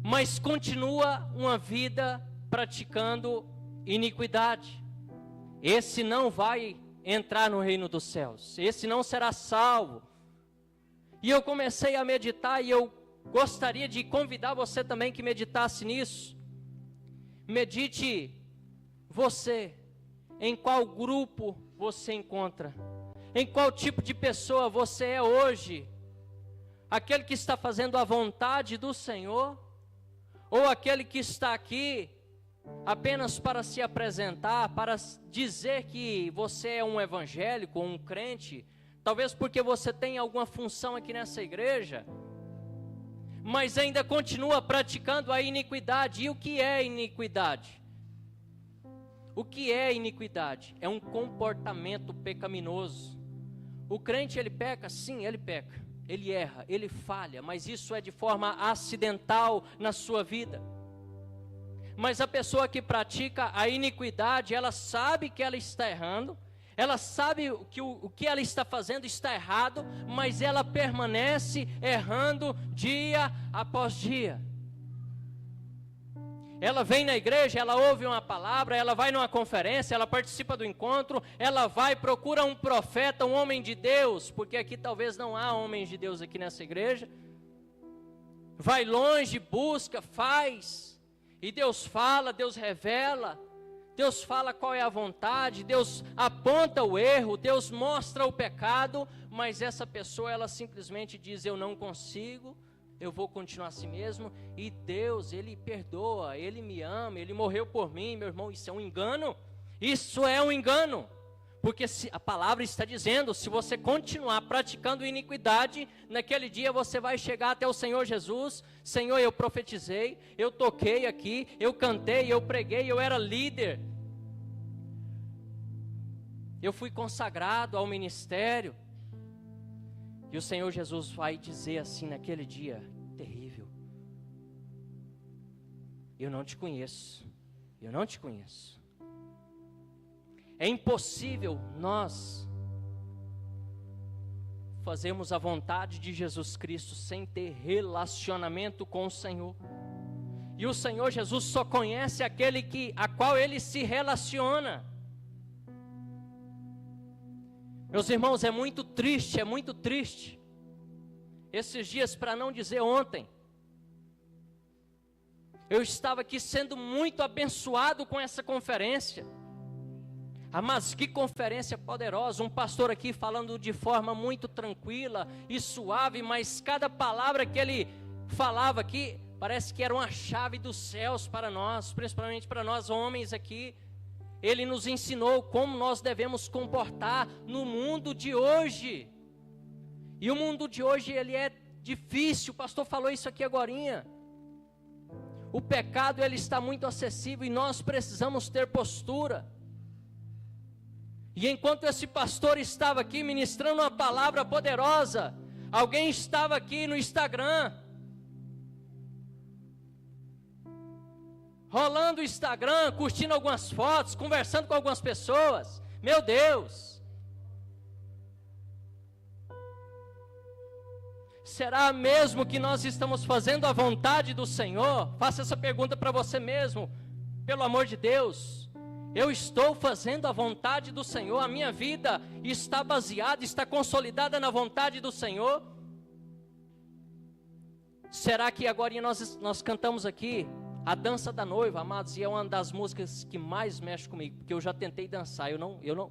mas continua uma vida praticando iniquidade. Esse não vai entrar no reino dos céus, esse não será salvo. E eu comecei a meditar, e eu gostaria de convidar você também que meditasse nisso. Medite você, em qual grupo você encontra, em qual tipo de pessoa você é hoje. Aquele que está fazendo a vontade do Senhor, ou aquele que está aqui apenas para se apresentar, para dizer que você é um evangélico, um crente, talvez porque você tem alguma função aqui nessa igreja, mas ainda continua praticando a iniquidade. E o que é iniquidade? O que é iniquidade? É um comportamento pecaminoso. O crente, ele peca? Sim, ele peca. Ele erra, ele falha, mas isso é de forma acidental na sua vida. Mas a pessoa que pratica a iniquidade, ela sabe que ela está errando, ela sabe que o que ela está fazendo está errado, mas ela permanece errando dia após dia. Ela vem na igreja, ela ouve uma palavra, ela vai numa conferência, ela participa do encontro, ela vai, procura um profeta, um homem de Deus, porque aqui talvez não há homens de Deus aqui nessa igreja. Vai longe, busca, faz, e Deus fala, Deus revela, Deus fala qual é a vontade, Deus aponta o erro, Deus mostra o pecado, mas essa pessoa, ela simplesmente diz: eu não consigo, eu vou continuar assim mesmo, e Deus, Ele perdoa, Ele me ama, Ele morreu por mim. Meu irmão, isso é um engano, isso é um engano, porque a palavra está dizendo, se você continuar praticando iniquidade, naquele dia você vai chegar até o Senhor Jesus: Senhor, eu profetizei, eu toquei aqui, eu cantei, eu preguei, eu era líder, eu fui consagrado ao ministério. E o Senhor Jesus vai dizer assim naquele dia terrível: eu não te conheço, eu não te conheço. É impossível nós fazermos a vontade de Jesus Cristo sem ter relacionamento com o Senhor. E o Senhor Jesus só conhece aquele a qual Ele se relaciona. Meus irmãos, é muito triste, esses dias, para não dizer ontem, eu estava aqui sendo muito abençoado com essa conferência. Mas que conferência poderosa, um pastor aqui falando de forma muito tranquila e suave, mas cada palavra que ele falava aqui, parece que era uma chave dos céus para nós, principalmente para nós homens aqui. Ele nos ensinou como nós devemos comportar no mundo de hoje. E o mundo de hoje, ele é difícil, o pastor falou isso aqui agorinha. O pecado, ele está muito acessível e nós precisamos ter postura. E enquanto esse pastor estava aqui ministrando uma palavra poderosa, alguém estava aqui no Instagram, rolando o Instagram, curtindo algumas fotos, conversando com algumas pessoas. Meu Deus! Será mesmo que nós estamos fazendo a vontade do Senhor? Faça essa pergunta para você mesmo, pelo amor de Deus. Eu estou fazendo a vontade do Senhor? A minha vida está baseada, está consolidada na vontade do Senhor? Será que agora nós cantamos aqui a dança da noiva, amados, e é uma das músicas que mais mexe comigo, porque eu já tentei dançar,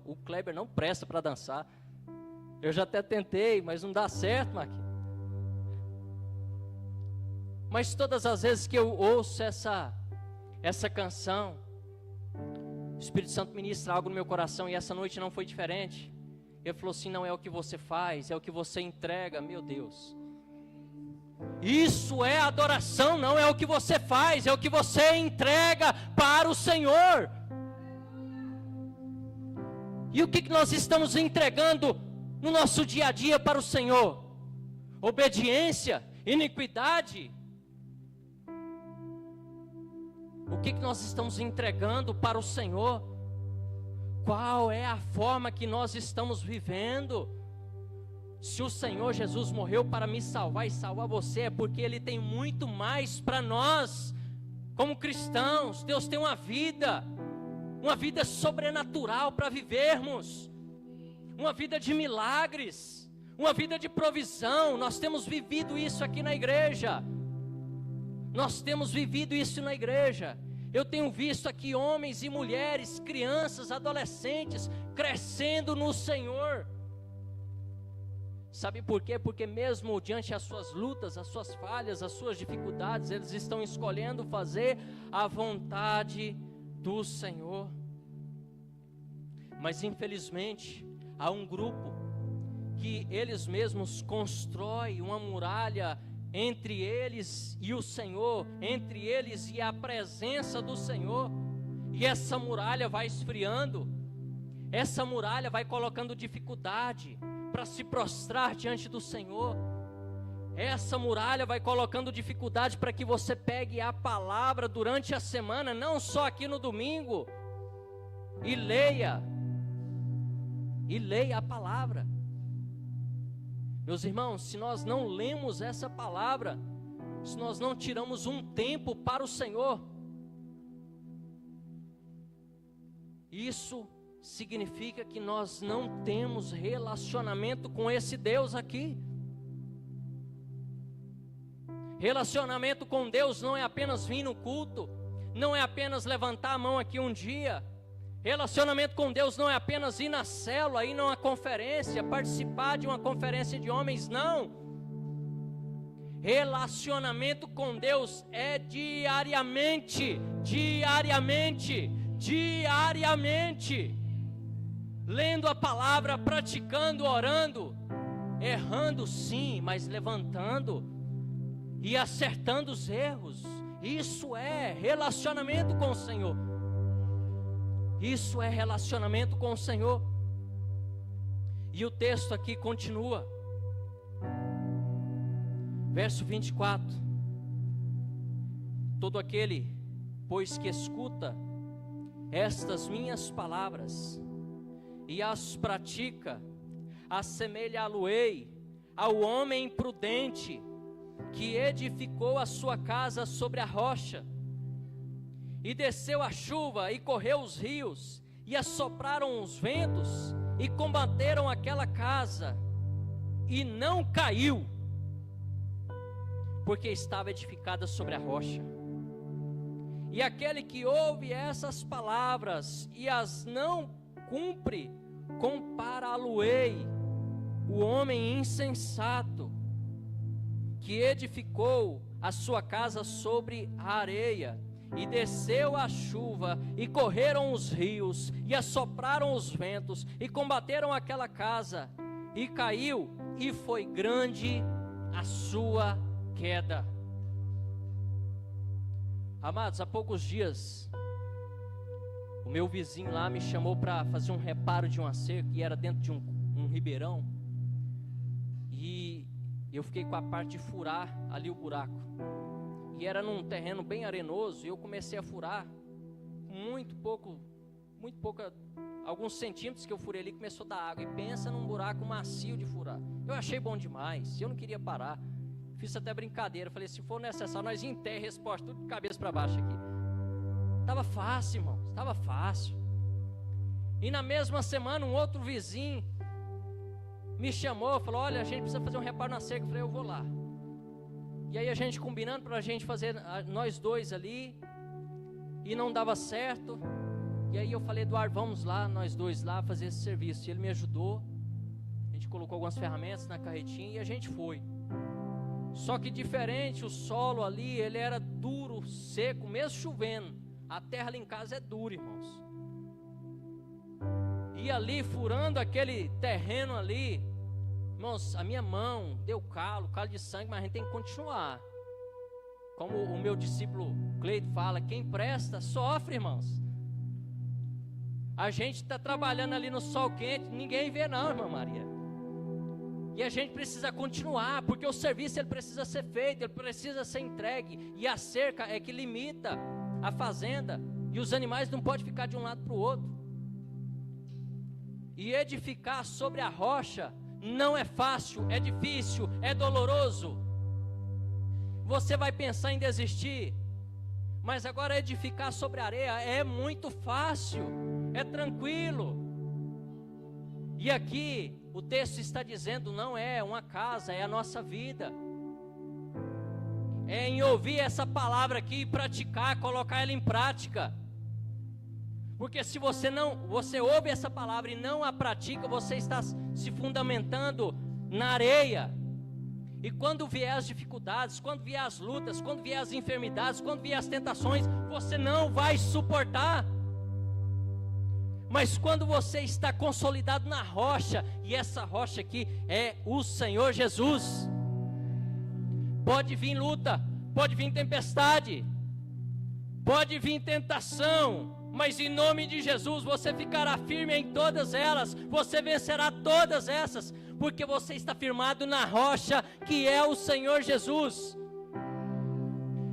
o Kleber não presta para dançar, eu já até tentei, mas não dá certo, Marquinhos. Mas todas as vezes que eu ouço essa canção, o Espírito Santo ministra algo no meu coração, e essa noite não foi diferente. Ele falou assim: não é o que você faz, é o que você entrega. Meu Deus, isso é adoração, não é o que você faz, é o que você entrega para o Senhor. E o que nós estamos entregando no nosso dia a dia para o Senhor? Obediência, iniquidade. O que nós estamos entregando para o Senhor? Qual é a forma que nós estamos vivendo? Se o Senhor Jesus morreu para me salvar e salvar você, é porque Ele tem muito mais para nós, como cristãos. Deus tem uma vida sobrenatural para vivermos, uma vida de milagres, uma vida de provisão. Nós temos vivido isso aqui na igreja, eu tenho visto aqui homens e mulheres, crianças, adolescentes, crescendo no Senhor. Sabe por quê? Porque mesmo diante das suas lutas, as suas falhas, as suas dificuldades, eles estão escolhendo fazer a vontade do Senhor. Mas infelizmente, há um grupo que eles mesmos constroem uma muralha entre eles e o Senhor, entre eles e a presença do Senhor. E essa muralha vai esfriando, essa muralha vai colocando dificuldade para se prostrar diante do Senhor. Essa muralha vai colocando dificuldade para que você pegue a palavra durante a semana, não só aqui no domingo, e leia a palavra. Meus irmãos, se nós não lemos essa palavra, se nós não tiramos um tempo para o Senhor, isso significa que nós não temos relacionamento com esse Deus aqui. Relacionamento com Deus não é apenas vir no culto, não é apenas levantar a mão aqui um dia. Relacionamento com Deus não é apenas ir na célula, ir numa conferência, participar de uma conferência de homens, não. Relacionamento com Deus é diariamente, lendo a palavra, praticando, orando, errando sim, mas levantando e acertando os erros. Isso é relacionamento com o Senhor. Isso é relacionamento com o Senhor. E o texto aqui continua. Verso 24. Todo aquele, pois que escuta estas minhas palavras e as pratica, assemelhá-lo-ei ao homem prudente que edificou a sua casa sobre a rocha. E desceu a chuva, e correu os rios, e assopraram os ventos, e combateram aquela casa, e não caiu, porque estava edificada sobre a rocha. E aquele que ouve essas palavras, e as não cumpre, compará-lo-ei o homem insensato, que edificou a sua casa sobre a areia. E desceu a chuva, e correram os rios, e assopraram os ventos, e combateram aquela casa, e caiu, e foi grande a sua queda. Amados, há poucos dias, o meu vizinho lá me chamou para fazer um reparo de uma cerca, que era dentro de um ribeirão, e eu fiquei com a parte de furar ali o buraco. E era num terreno bem arenoso, e eu comecei a furar, muito pouca, alguns centímetros que eu furei ali, começou a dar água, e pensa num buraco macio de furar. Eu achei bom demais, eu não queria parar, fiz até brincadeira, falei, se for necessário, nós enterra esse poste tudo de cabeça para baixo aqui. Estava fácil, irmãos, estava fácil. E na mesma semana, um outro vizinho me chamou, falou, olha, a gente precisa fazer um reparo na cerca. Eu falei, eu vou lá. E aí a gente combinando para a gente fazer, nós dois ali, e não dava certo. E aí eu falei, Eduardo, vamos lá, nós dois lá, fazer esse serviço. E ele me ajudou, a gente colocou algumas ferramentas na carretinha e a gente foi. Só que diferente, o solo ali, ele era duro, seco, mesmo chovendo. A terra ali em casa é dura, irmãos. E ali, furando aquele terreno ali, irmãos, a minha mão deu calo de sangue, mas a gente tem que continuar. Como o meu discípulo Cleito fala, quem presta sofre, irmãos. A gente está trabalhando ali no sol quente, ninguém vê não, irmã Maria. E a gente precisa continuar, porque o serviço ele precisa ser feito, ele precisa ser entregue. E a cerca é que limita a fazenda, e os animais não podem ficar de um lado para o outro. E edificar sobre a rocha não é fácil, é difícil, é doloroso. Você vai pensar em desistir, mas agora edificar sobre a areia é muito fácil, é tranquilo. E aqui o texto está dizendo, não é uma casa, é a nossa vida. É em ouvir essa palavra aqui e praticar, colocar ela em prática. Porque se você ouve essa palavra e não a pratica, você está se fundamentando na areia. E quando vier as dificuldades, quando vier as lutas, quando vier as enfermidades, quando vier as tentações, você não vai suportar. Mas quando você está consolidado na rocha, e essa rocha aqui é o Senhor Jesus, pode vir luta, pode vir tempestade, pode vir tentação, mas em nome de Jesus você ficará firme em todas elas, você vencerá todas essas, porque você está firmado na rocha que é o Senhor Jesus.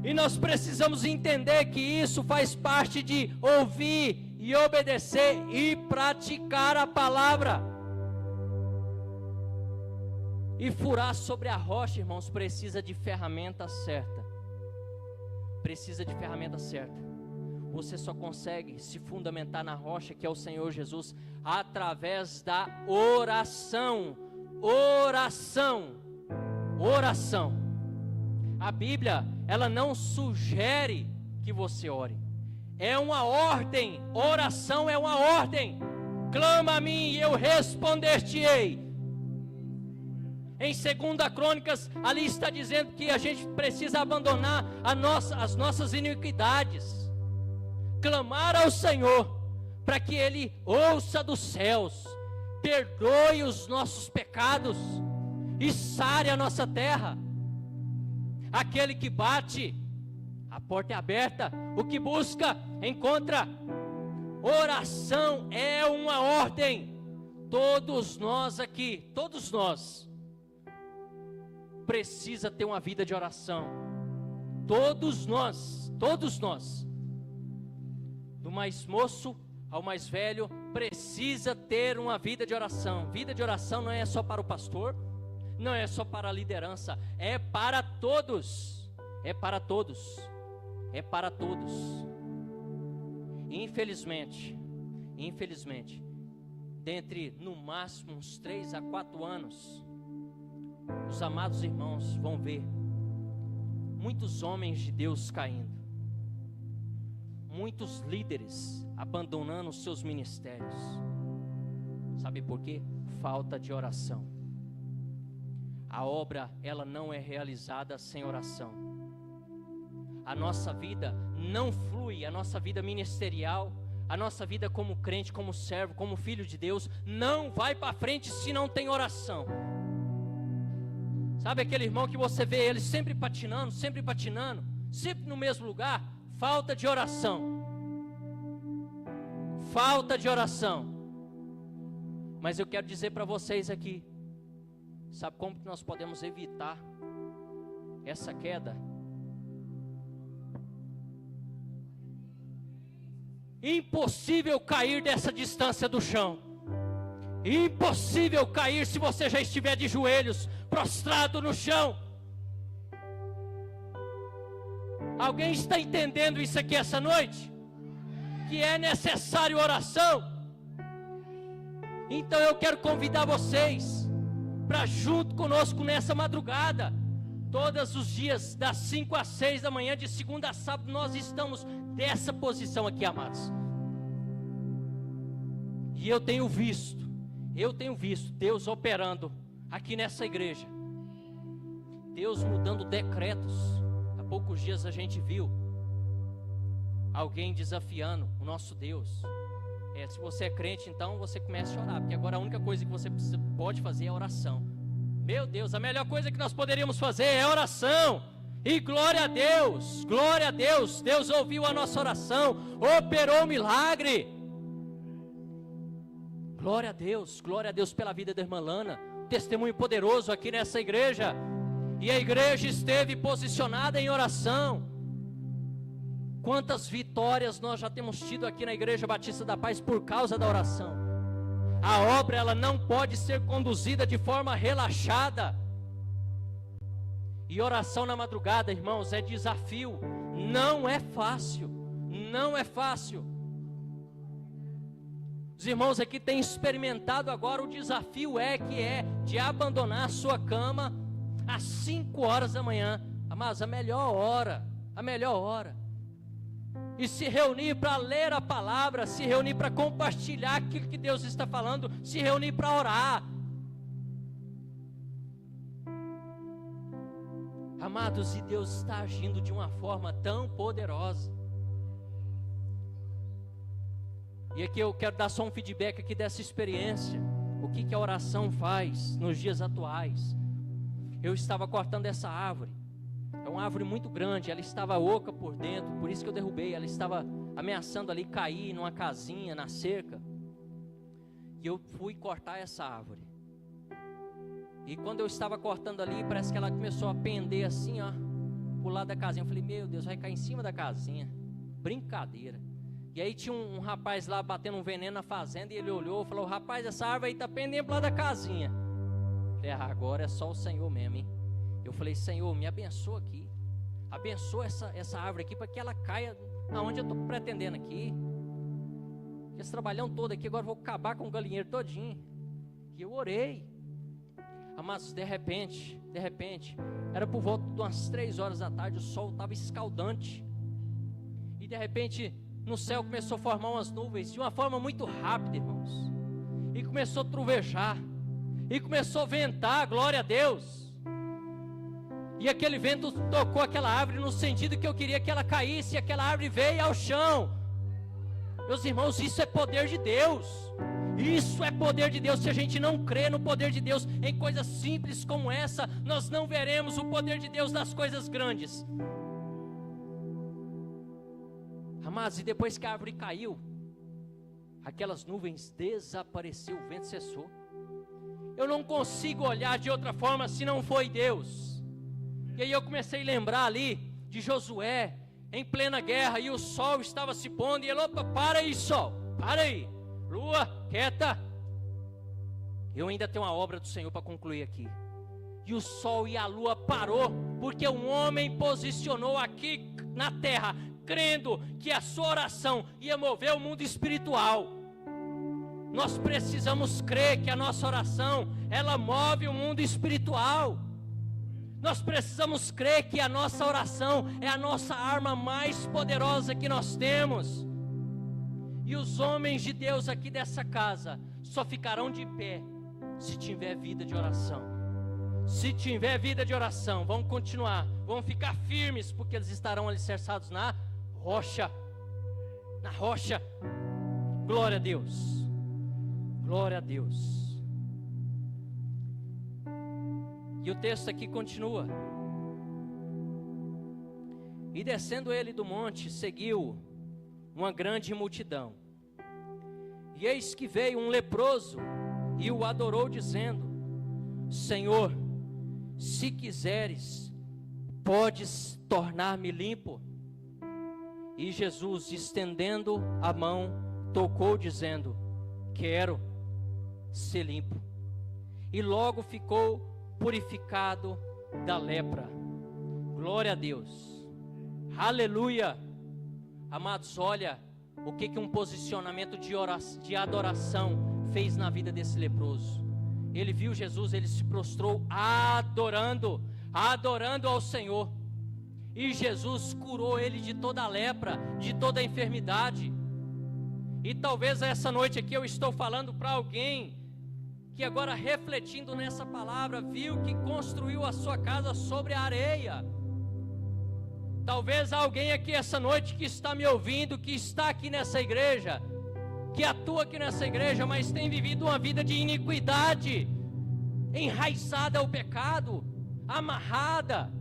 E nós precisamos entender que isso faz parte de ouvir e obedecer e praticar a palavra. E furar sobre a rocha, irmãos, precisa de ferramenta certa. Precisa de ferramenta certa. Você só consegue se fundamentar na rocha que é o Senhor Jesus através da oração. Oração. Oração. A Bíblia, ela não sugere que você ore. É uma ordem. Oração é uma ordem. Clama a mim e eu responder-te-ei. Em 2 Crônicas, ali está dizendo que a gente precisa abandonar as nossas iniquidades. Clamar ao Senhor, para que Ele ouça dos céus, perdoe os nossos pecados e sare a nossa terra. Aquele que bate, a porta é aberta, o que busca, encontra. Oração é uma ordem. Todos nós aqui, todos nós, precisa ter uma vida de oração. Todos nós, do mais moço ao mais velho, precisa ter uma vida de oração. Vida de oração não é só para o pastor, não é só para a liderança, é para todos. É para todos. É para todos. Infelizmente, dentre no máximo uns 3 a 4 anos, os amados irmãos vão ver muitos homens de Deus caindo, muitos líderes abandonando os seus ministérios. Sabe por quê? Falta de oração. A obra, ela não é realizada sem oração. A nossa vida não flui, a nossa vida ministerial, a nossa vida como crente, como servo, como filho de Deus, não vai para frente se não tem oração. Sabe aquele irmão que você vê ele sempre patinando, sempre no mesmo lugar? Falta de oração. Falta de oração. Mas eu quero dizer para vocês aqui, sabe como que nós podemos evitar essa queda? Impossível cair dessa distância do chão. Impossível cair se você já estiver de joelhos, prostrado no chão. Alguém está entendendo isso aqui essa noite? Que é necessário oração. Então eu quero convidar vocês para junto conosco nessa madrugada. Todos os dias, das 5 às 6 da manhã, de segunda a sábado, nós estamos dessa posição aqui, amados. E eu tenho visto Deus operando aqui nessa igreja. Deus mudando decretos. Há poucos dias a gente viu alguém desafiando o nosso Deus. Se você é crente, então você começa a orar, porque agora a única coisa que você pode fazer é oração. Meu Deus, a melhor coisa que nós poderíamos fazer é oração. E glória a Deus, glória a Deus. Deus ouviu a nossa oração, operou o milagre. Glória a Deus pela vida da irmã Lana. Testemunho poderoso aqui nessa igreja. E a igreja esteve posicionada em oração. Quantas vitórias nós já temos tido aqui na Igreja Batista da Paz por causa da oração. A obra, ela não pode ser conduzida de forma relaxada. E oração na madrugada, irmãos, é desafio. Não é fácil. Não é fácil. Os irmãos aqui têm experimentado agora o desafio que é de abandonar a sua cama às 5 horas da manhã. Mas a melhor hora. E se reunir para ler a palavra, se reunir para compartilhar aquilo que Deus está falando, se reunir para orar. Amados, e Deus está agindo de uma forma tão poderosa. E aqui eu quero dar só um feedback aqui dessa experiência. O que a oração faz nos dias atuais? Eu estava cortando essa árvore. É uma árvore muito grande, ela estava oca por dentro, por isso que eu derrubei. Ela estava ameaçando ali cair numa casinha, na cerca. E eu fui cortar essa árvore. E quando eu estava cortando ali, parece que ela começou a pender assim, ó, pro lado da casinha. Eu falei, meu Deus, vai cair em cima da casinha. Brincadeira. E aí tinha um rapaz lá batendo um veneno na fazenda, e ele olhou e falou, rapaz, essa árvore aí tá pendendo pro lado da casinha. Eu falei, agora é só o Senhor mesmo, hein? Eu falei, Senhor, me abençoa aqui. Abençoa essa árvore aqui para que ela caia aonde eu estou pretendendo aqui. Esse trabalhão todo aqui, agora eu vou acabar com o galinheiro todinho. E eu orei. Mas de repente, era por volta de umas 3 horas da tarde, o sol estava escaldante. E de repente, no céu começou a formar umas nuvens, de uma forma muito rápida, irmãos. E começou a trovejar. E começou a ventar, glória a Deus. E aquele vento tocou aquela árvore no sentido que eu queria que ela caísse, e aquela árvore veio ao chão. Meus irmãos, isso é poder de Deus. Isso é poder de Deus. Se a gente não crê no poder de Deus em coisas simples como essa, nós não veremos o poder de Deus nas coisas grandes. Amados, e depois que a árvore caiu, aquelas nuvens desapareceram, o vento cessou. Eu não consigo olhar de outra forma se não foi Deus. E aí eu comecei a lembrar ali de Josué, em plena guerra, e o sol estava se pondo, e ele, opa, para aí sol, para aí, lua, quieta. Eu ainda tenho uma obra do Senhor para concluir aqui. E o sol e a lua parou, porque um homem posicionou aqui na terra, crendo que a sua oração ia mover o mundo espiritual. Nós precisamos crer que a nossa oração, ela move o mundo espiritual. Nós precisamos crer que a nossa oração é a nossa arma mais poderosa que nós temos. E os homens de Deus aqui dessa casa só ficarão de pé se tiver vida de oração. Se tiver vida de oração, vão continuar, vão ficar firmes, porque eles estarão alicerçados na rocha. Na rocha. Glória a Deus. Glória a Deus. E o texto aqui continua. E descendo ele do monte, seguiu uma grande multidão. E eis que veio um leproso e o adorou, dizendo: Senhor, se quiseres, podes tornar-me limpo. E Jesus, estendendo a mão, tocou, dizendo: quero ser limpo. E logo ficou purificado da lepra. Glória a Deus. Aleluia. Amados, olha o que um posicionamento de adoração fez na vida desse leproso. Ele viu Jesus, ele se prostrou adorando ao Senhor. E Jesus curou ele de toda a lepra, de toda a enfermidade. E talvez essa noite aqui eu estou falando para alguém que agora, refletindo nessa palavra, viu que construiu a sua casa sobre a areia. Talvez alguém aqui essa noite que está me ouvindo, que está aqui nessa igreja, que atua aqui nessa igreja, mas tem vivido uma vida de iniquidade, enraizada ao pecado, amarrada.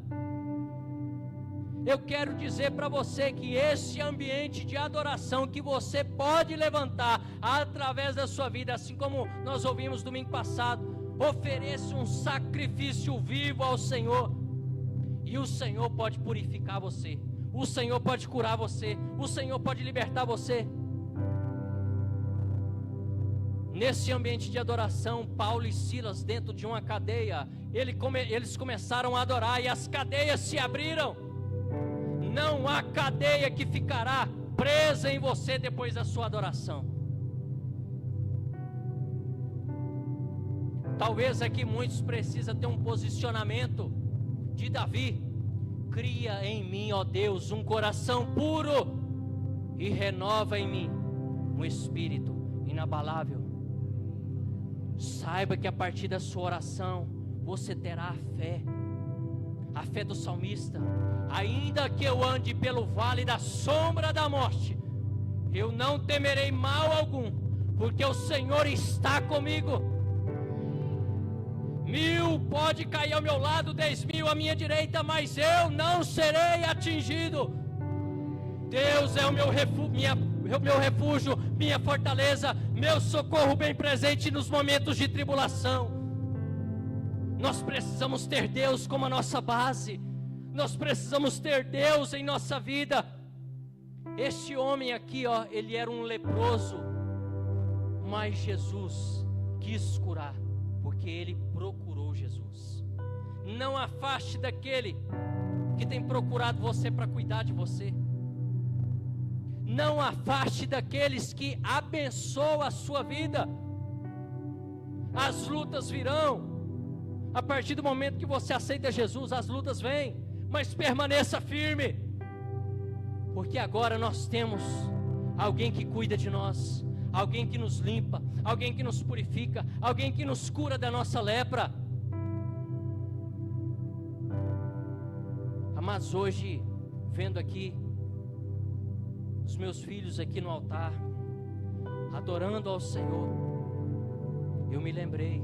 Eu quero dizer para você que esse ambiente de adoração que você pode levantar através da sua vida, assim como nós ouvimos domingo passado, ofereça um sacrifício vivo ao Senhor, e o Senhor pode purificar você, o Senhor pode curar você, o Senhor pode libertar você. Nesse ambiente de adoração, Paulo e Silas, dentro de uma cadeia, eles começaram a adorar, e as cadeias se abriram. Não há cadeia que ficará presa em você depois da sua adoração. Talvez aqui muitos precisam ter um posicionamento de Davi: cria em mim, ó Deus, um coração puro, e renova em mim um espírito inabalável. Saiba que a partir da sua oração você terá a fé do salmista: ainda que eu ande pelo vale da sombra da morte, eu não temerei mal algum, porque o Senhor está comigo. 1000 pode cair ao meu lado, 10.000 à minha direita, mas eu não serei atingido. Deus é o meu refúgio, minha fortaleza, meu socorro bem presente nos momentos de tribulação. Nós precisamos ter Deus como a nossa base. Nós precisamos ter Deus em nossa vida. Este homem aqui, ó, ele era um leproso, mas Jesus quis curar, porque ele procurou Jesus. Não afaste daquele que tem procurado você para cuidar de você. Não afaste daqueles que abençoam a sua vida. As lutas virão. A partir do momento que você aceita Jesus, as lutas vêm. Mas permaneça firme. Porque agora nós temos alguém que cuida de nós. Alguém que nos limpa. Alguém que nos purifica. Alguém que nos cura da nossa lepra. Mas hoje, vendo aqui os meus filhos aqui no altar, adorando ao Senhor, eu me lembrei,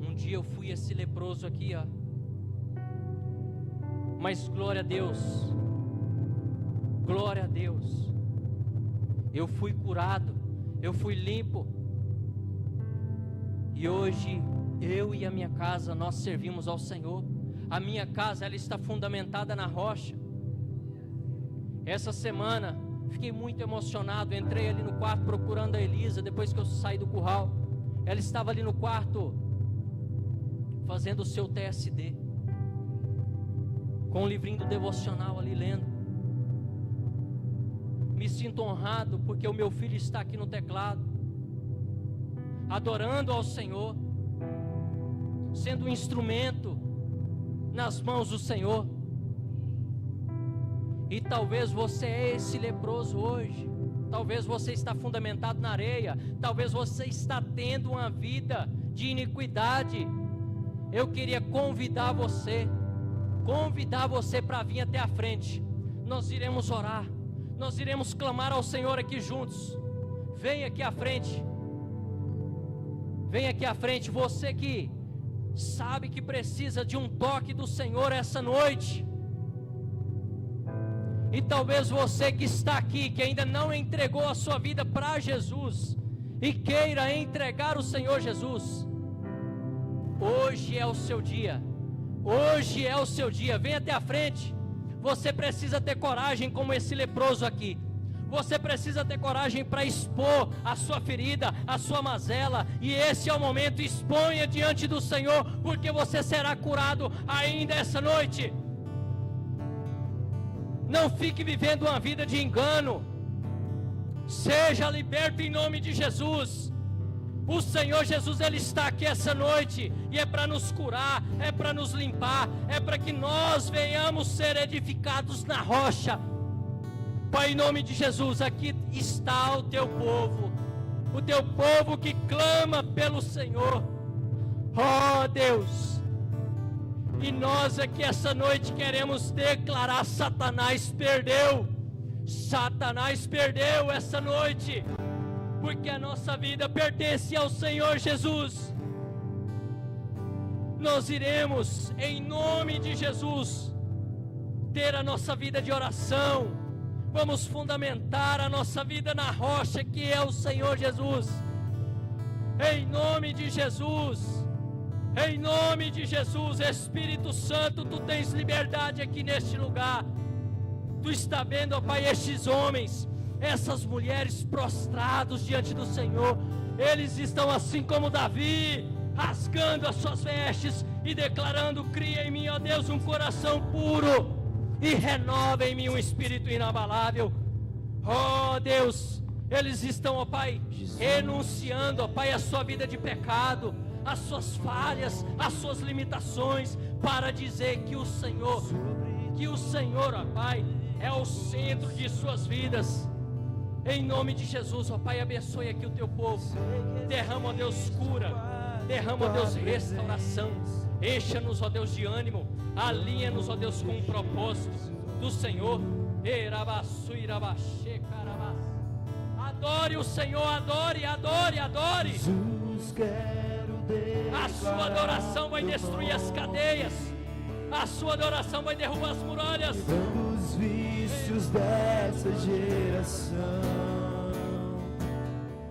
um dia eu fui esse leproso aqui, ó, mas glória a Deus, eu fui curado, eu fui limpo, e hoje, eu e a minha casa, nós servimos ao Senhor. A minha casa, ela está fundamentada na rocha. Essa semana, fiquei muito emocionado. Entrei ali no quarto procurando a Elisa, depois que eu saí do curral. Ela estava ali no quarto, fazendo o seu TSD, com um livrinho do devocional ali lendo. Me sinto honrado, porque o meu filho está aqui no teclado, adorando ao Senhor, sendo um instrumento nas mãos do Senhor. E talvez você é esse leproso hoje. Talvez você está fundamentado na areia. Talvez você está tendo uma vida de iniquidade. Eu queria convidar você para vir até a frente. Nós iremos orar. Nós iremos clamar ao Senhor aqui juntos. Vem aqui à frente. Vem aqui à frente, você que sabe que precisa de um toque do Senhor essa noite. E talvez você que está aqui, que ainda não entregou a sua vida para Jesus e queira entregar o Senhor Jesus, hoje é o seu dia. Hoje é o seu dia. Vem até a frente. Você precisa ter coragem como esse leproso aqui. Você precisa ter coragem para expor a sua ferida, a sua mazela. E esse é o momento. Exponha diante do Senhor, porque você será curado ainda essa noite. Não fique vivendo uma vida de engano. Seja liberto em nome de Jesus. O Senhor Jesus, Ele está aqui essa noite. E é para nos curar, é para nos limpar, é para que nós venhamos ser edificados na rocha. Pai, em nome de Jesus, aqui está o teu povo que clama pelo Senhor. Oh Deus, e nós aqui essa noite queremos declarar: Satanás perdeu essa noite, porque a nossa vida pertence ao Senhor Jesus. Nós iremos, em nome de Jesus, ter a nossa vida de oração. Vamos fundamentar a nossa vida na rocha que é o Senhor Jesus. Em nome de Jesus. Em nome de Jesus. Espírito Santo, Tu tens liberdade aqui neste lugar. Tu está vendo, ó Pai, estes homens, essas mulheres prostrados diante do Senhor. Eles estão assim como Davi, rasgando as suas vestes e declarando: cria em mim, ó Deus, um coração puro e renova em mim um espírito inabalável. Oh Deus, eles estão, ó Pai, renunciando, ó Pai, a sua vida de pecado, as suas falhas, as suas limitações, para dizer que o Senhor, ó Pai, é o centro de suas vidas. Em nome de Jesus, ó Pai, abençoe aqui o teu povo. Derrama, ó Deus, cura. Derrama, ó Deus, restauração. Encha-nos, ó Deus, de ânimo. Alinha-nos, ó Deus, com o propósito do Senhor. Adore o Senhor, adore. A sua adoração vai destruir as cadeias. A sua adoração vai derrubar as muralhas. Quebrando os vícios dessa geração.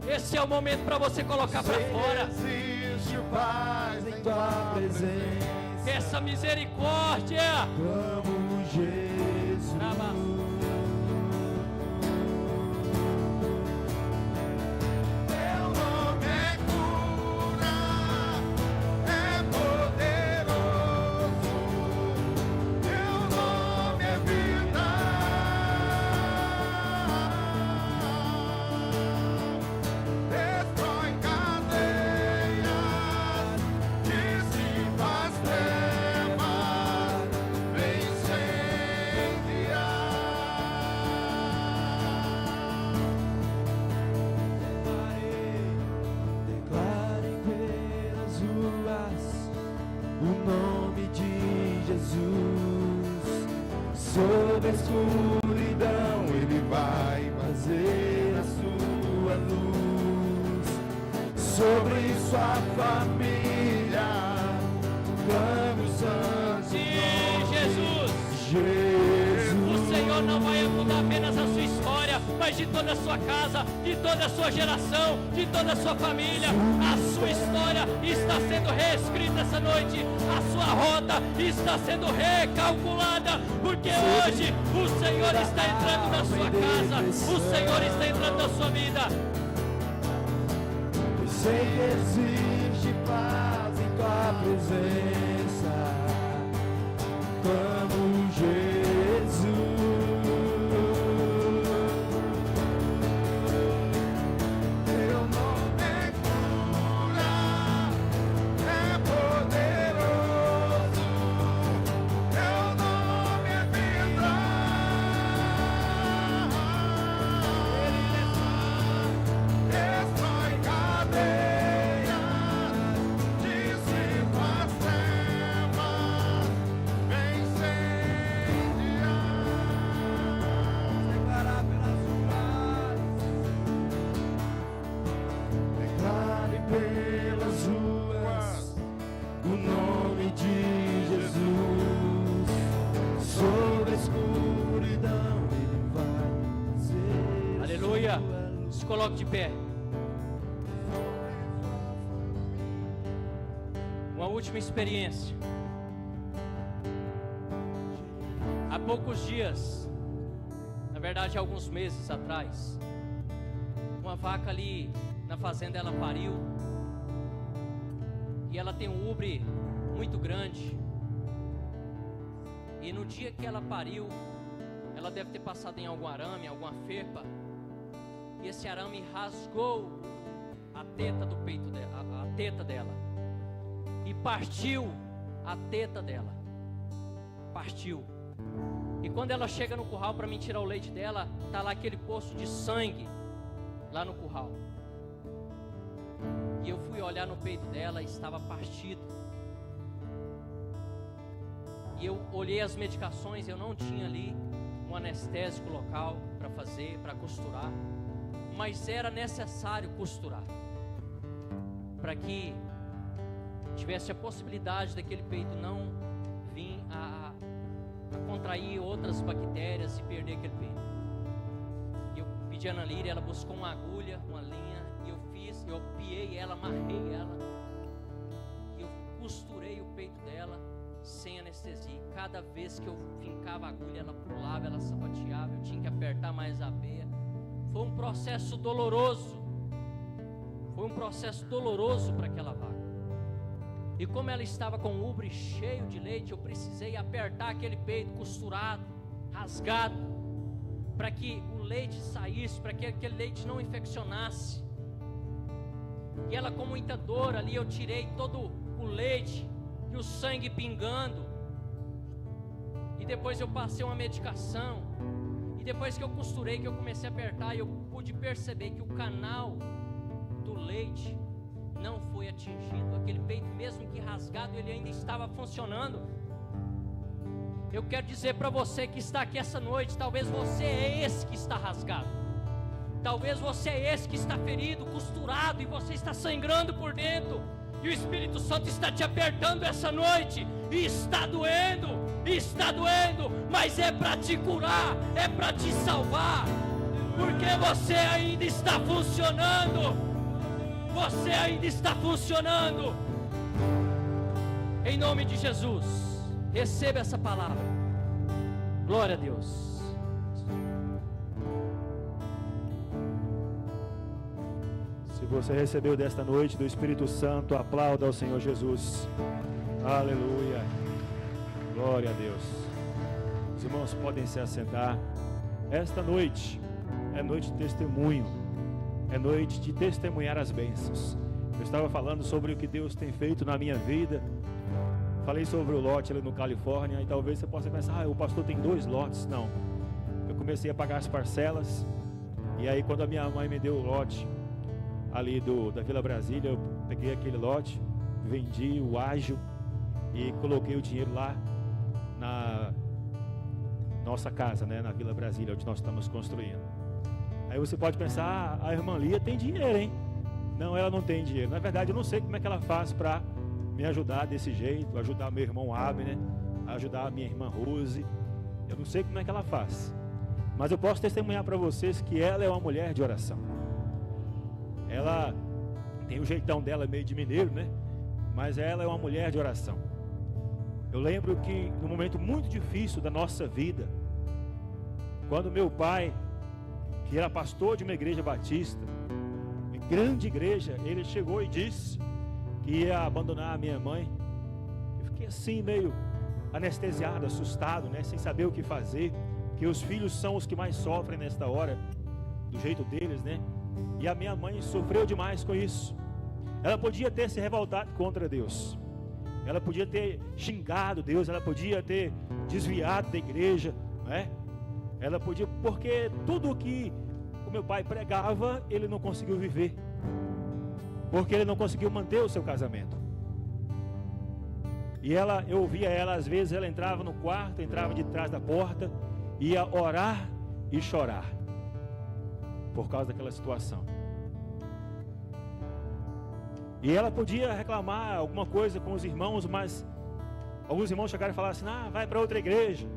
Esse é o momento para você colocar para fora. Existe paz em tua presença. Essa misericórdia. Clamo Jesus. Teu nome é cura, é poderoso. Teu nome é vida. Destrói cadeias, dissipa as trevas, vem incendiar. Declarem pelas ruas o nome de Jesus. Sobre a escuridão Ele vai fazer a sua luz. Sobre sua família, clame o santo Sim, nome. Jesus. Jesus. O Senhor não vai mudar apenas a sua história, mas de toda a sua casa, de toda a sua geração, de toda a sua família. A sua história está sendo reescrita essa noite. A sua rota está sendo recalculada, porque hoje o Senhor está entrando na sua casa, o Senhor está entrando na sua vida. Eu sei que existe paz em tua presença. Clamo Jesus. Teu nome é cura, é poderoso. Teu nome é vida. Destrói cadeias, dissipa as trevas, vem incendiar. Declarar pelas ruas, declare pelas ruas o nome de Jesus. Sobre a escuridão Ele vai fazer. Aleluia. Se coloque de pé. Uma última experiência. Há poucos dias, na verdade alguns meses atrás, uma vaca ali na fazenda ela pariu. E ela tem um ubre muito grande. E no dia que ela pariu, ela deve ter passado em algum arame, alguma ferpa. E esse arame rasgou a teta do peito dela, a teta dela. E partiu a teta dela. Partiu. E quando ela chega no curral para mim tirar o leite dela, tá lá aquele poço de sangue lá no curral. E eu fui olhar no peito dela e estava partido. E eu olhei as medicações, eu não tinha ali um anestésico local para fazer, para costurar. Mas era necessário costurar, para que tivesse a possibilidade daquele peito não vir a contrair outras bactérias e perder aquele peito. E eu pedi a Ana Líria, ela buscou uma agulha, uma linha, e eu piei ela, amarrei ela, e eu costurei o peito dela sem anestesia. E cada vez que eu fincava a agulha, ela pulava, ela sapateava, eu tinha que apertar mais a veia. Foi um processo doloroso. Foi um processo doloroso para aquela vaca. E como ela estava com o ubre cheio de leite, eu precisei apertar aquele peito costurado, rasgado, para que o leite saísse, para que aquele leite não infeccionasse. E ela com muita dor ali, eu tirei todo o leite e o sangue pingando. E depois eu passei uma medicação. E depois que eu costurei, que eu comecei a apertar, eu pude perceber que o canal do leite não foi atingido. Aquele peito, mesmo que rasgado, ele ainda estava funcionando. Eu quero dizer para você que está aqui essa noite, talvez você é esse que está rasgado. Talvez você é esse que está ferido, costurado, e você está sangrando por dentro. E o Espírito Santo está te apertando essa noite. E está doendo, mas é para te curar, é para te salvar. Porque você ainda está funcionando. Você ainda está funcionando. Em nome de Jesus, receba essa palavra. Glória a Deus. Se você recebeu desta noite do Espírito Santo, aplauda ao Senhor Jesus. Aleluia. Glória a Deus. Os irmãos podem se assentar. Esta noite é noite de testemunho. É noite de testemunhar as bênçãos. Eu estava falando sobre o que Deus tem feito na minha vida. Falei sobre o lote ali no Califórnia. E talvez você possa pensar, o pastor tem 2 lotes. Não. Eu comecei a pagar as parcelas. E aí quando a minha mãe me deu o lote ali da Vila Brasília, eu peguei aquele lote, vendi o ágil e coloquei o dinheiro lá na nossa casa, né, na Vila Brasília, onde nós estamos construindo. Aí você pode pensar, a irmã Lia tem dinheiro, hein? Não, ela não tem dinheiro. Na verdade, eu não sei como é que ela faz para me ajudar desse jeito, ajudar meu irmão Abner, ajudar a minha irmã Rose. Eu não sei como é que ela faz. Mas eu posso testemunhar para vocês que ela é uma mulher de oração. Ela tem o jeitão dela meio de mineiro, né? Mas ela é uma mulher de oração. Eu lembro que num momento muito difícil da nossa vida, quando meu pai, que era pastor de uma igreja batista, uma grande igreja, ele chegou e disse que ia abandonar a minha mãe. Eu fiquei assim meio anestesiado, assustado, né? Sem saber o que fazer, que os filhos são os que mais sofrem nesta hora, do jeito deles, né? E a minha mãe sofreu demais com isso. Ela podia ter se revoltado contra Deus, ela podia ter xingado Deus, ela podia ter desviado da igreja, né? Ela podia, porque tudo o que o meu pai pregava, ele não conseguiu viver, porque ele não conseguiu manter o seu casamento. E eu ouvia ela, às vezes ela entrava no quarto, entrava de trás da porta, ia orar e chorar por causa daquela situação. E ela podia reclamar alguma coisa com os irmãos, mas alguns irmãos chegaram e falaram assim, vai para outra igreja.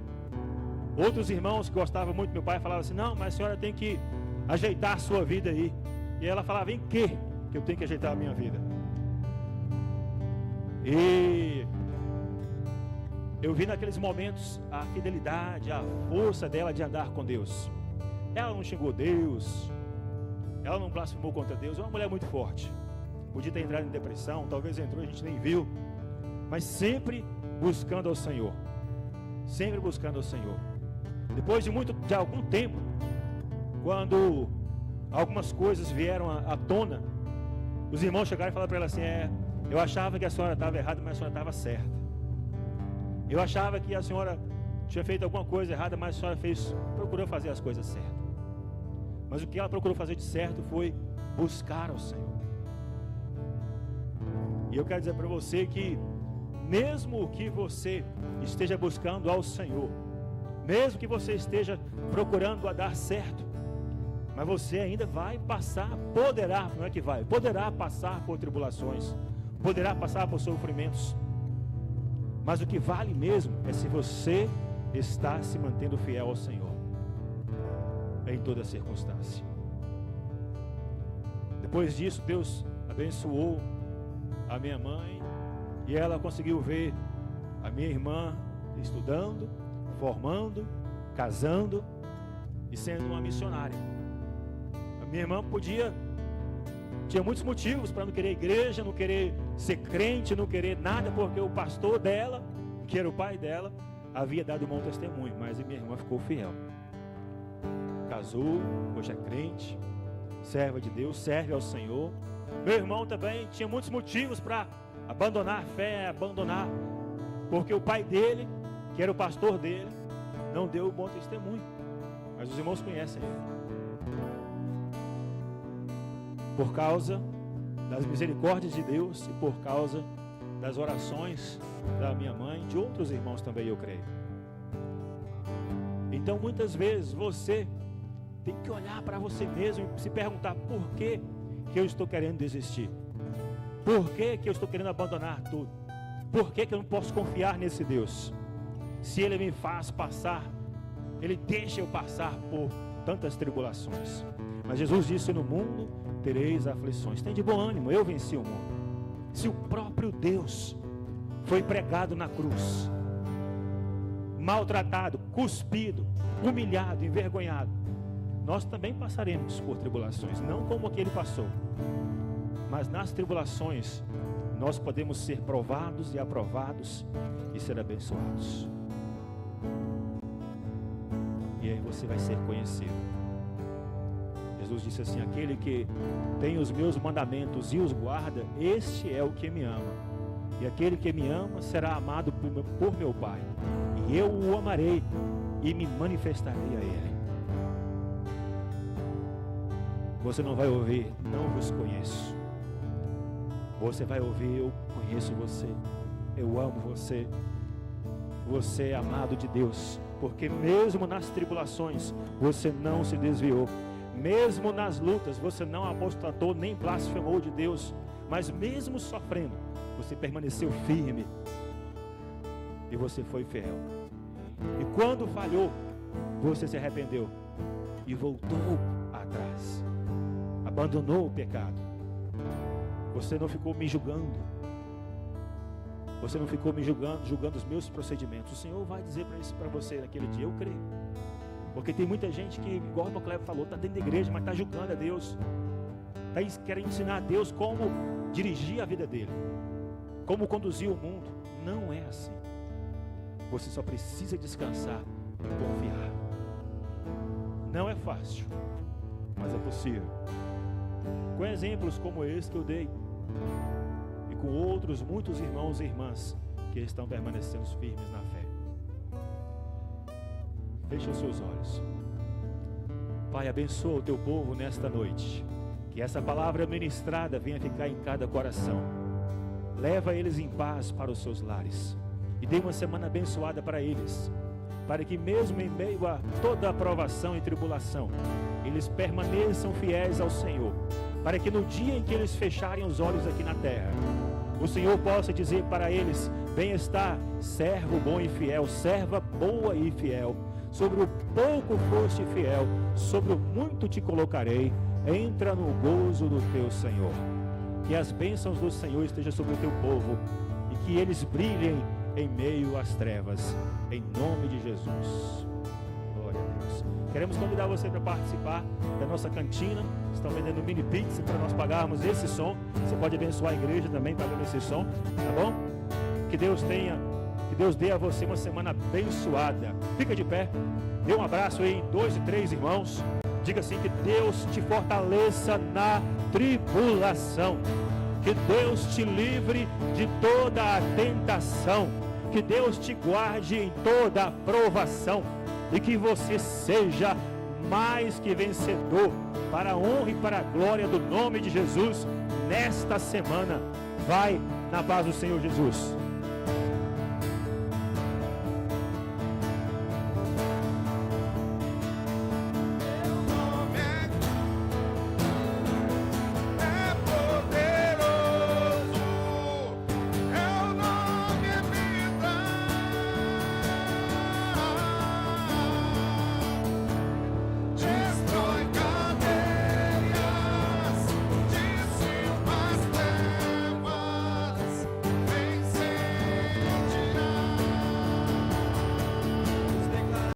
Outros irmãos que gostavam muito do meu pai falavam assim, não, mas a senhora tem que ajeitar a sua vida aí. E ela falava, em que eu tenho que ajeitar a minha vida? E eu vi naqueles momentos a fidelidade, a força dela de andar com Deus. Ela não xingou Deus, ela não blasfemou contra Deus. É uma mulher muito forte. Podia ter entrado em depressão, talvez entrou, a gente nem viu, mas sempre buscando ao Senhor. Sempre buscando ao Senhor. Depois de algum tempo, quando algumas coisas vieram à tona, os irmãos chegaram e falaram para ela assim, eu achava que a senhora estava errada, mas a senhora estava certa. Eu achava que a senhora tinha feito alguma coisa errada, mas a senhora procurou fazer as coisas certas. Mas o que ela procurou fazer de certo foi buscar ao Senhor. E eu quero dizer para você que mesmo que você esteja buscando ao Senhor, mesmo que você esteja procurando a dar certo, mas você ainda vai passar, poderá passar por tribulações, poderá passar por sofrimentos. Mas o que vale mesmo é se você está se mantendo fiel ao Senhor em toda circunstância. Depois disso, Deus abençoou a minha mãe e ela conseguiu ver a minha irmã estudando, formando, casando e sendo uma missionária. A minha irmã tinha muitos motivos para não querer igreja, não querer ser crente, não querer nada, porque o pastor dela, que era o pai dela, havia dado um bom testemunho, mas a minha irmã ficou fiel. Casou, hoje é crente, serva de Deus, serve ao Senhor. Meu irmão também tinha muitos motivos para abandonar a fé, porque o pai dele, que era o pastor dele, não deu um bom testemunho. Mas os irmãos conhecem ele. Por causa das misericórdias de Deus e por causa das orações da minha mãe e de outros irmãos também, eu creio. Então muitas vezes você tem que olhar para você mesmo e se perguntar por que eu estou querendo desistir. Por que que eu estou querendo abandonar tudo? Por que que eu não posso confiar nesse Deus? Se Ele me faz passar, Ele deixa eu passar por tantas tribulações. Mas Jesus disse: no mundo tereis aflições. Tem de bom ânimo, eu venci o mundo. Se o próprio Deus foi pregado na cruz, maltratado, cuspido, humilhado, envergonhado, nós também passaremos por tribulações, não como que Ele passou, mas nas tribulações nós podemos ser provados e aprovados e ser abençoados. E aí você vai ser conhecido. Jesus disse assim: aquele que tem os meus mandamentos e os guarda, este é o que me ama. E aquele que me ama será amado por meu Pai. E eu o amarei e me manifestarei a Ele. Você não vai ouvir: não vos conheço. Você vai ouvir: eu conheço você, eu amo você. Você é amado de Deus, porque mesmo nas tribulações você não se desviou, mesmo nas lutas você não apostatou nem blasfemou de Deus, mas mesmo sofrendo você permaneceu firme e você foi fiel. E quando falhou, você se arrependeu e voltou atrás, abandonou o pecado. Você não ficou me julgando. Você não ficou me julgando os meus procedimentos. O Senhor vai dizer para isso para você naquele dia, eu creio. Porque tem muita gente que, igual o Cleber falou, está dentro da igreja, mas está julgando a Deus. Quer ensinar a Deus como dirigir a vida dele, como conduzir o mundo. Não é assim. Você só precisa descansar e confiar. Não é fácil, mas é possível. Com exemplos como esse que eu dei, e com outros muitos irmãos e irmãs que estão permanecendo firmes na fé. Feche os seus olhos. Pai, abençoa o teu povo nesta noite. Que essa palavra ministrada venha ficar em cada coração. Leva eles em paz para os seus lares. E dê uma semana abençoada para eles. Para que mesmo em meio a toda aprovação e tribulação, eles permaneçam fiéis ao Senhor. Para que no dia em que eles fecharem os olhos aqui na terra, o Senhor possa dizer para eles: bem-estar, servo bom e fiel, serva boa e fiel. Sobre o pouco foste fiel, sobre o muito te colocarei. Entra no gozo do teu Senhor. Que as bênçãos do Senhor estejam sobre o teu povo e que eles brilhem em meio às trevas, em nome de Jesus. Glória a Deus. Queremos convidar você para participar da nossa cantina. Estão vendendo mini pizza para nós pagarmos esse som. Você pode abençoar a igreja também pagando esse som, tá bom? Que Deus dê a você uma semana abençoada. Fica de pé, dê um abraço aí em 2 e 3 irmãos. Diga assim: que Deus te fortaleça na tribulação. Que Deus te livre de toda a tentação. Que Deus te guarde em toda a provação. E que você seja mais que vencedor, para a honra e para a glória do nome de Jesus, nesta semana. Vai na paz do Senhor Jesus.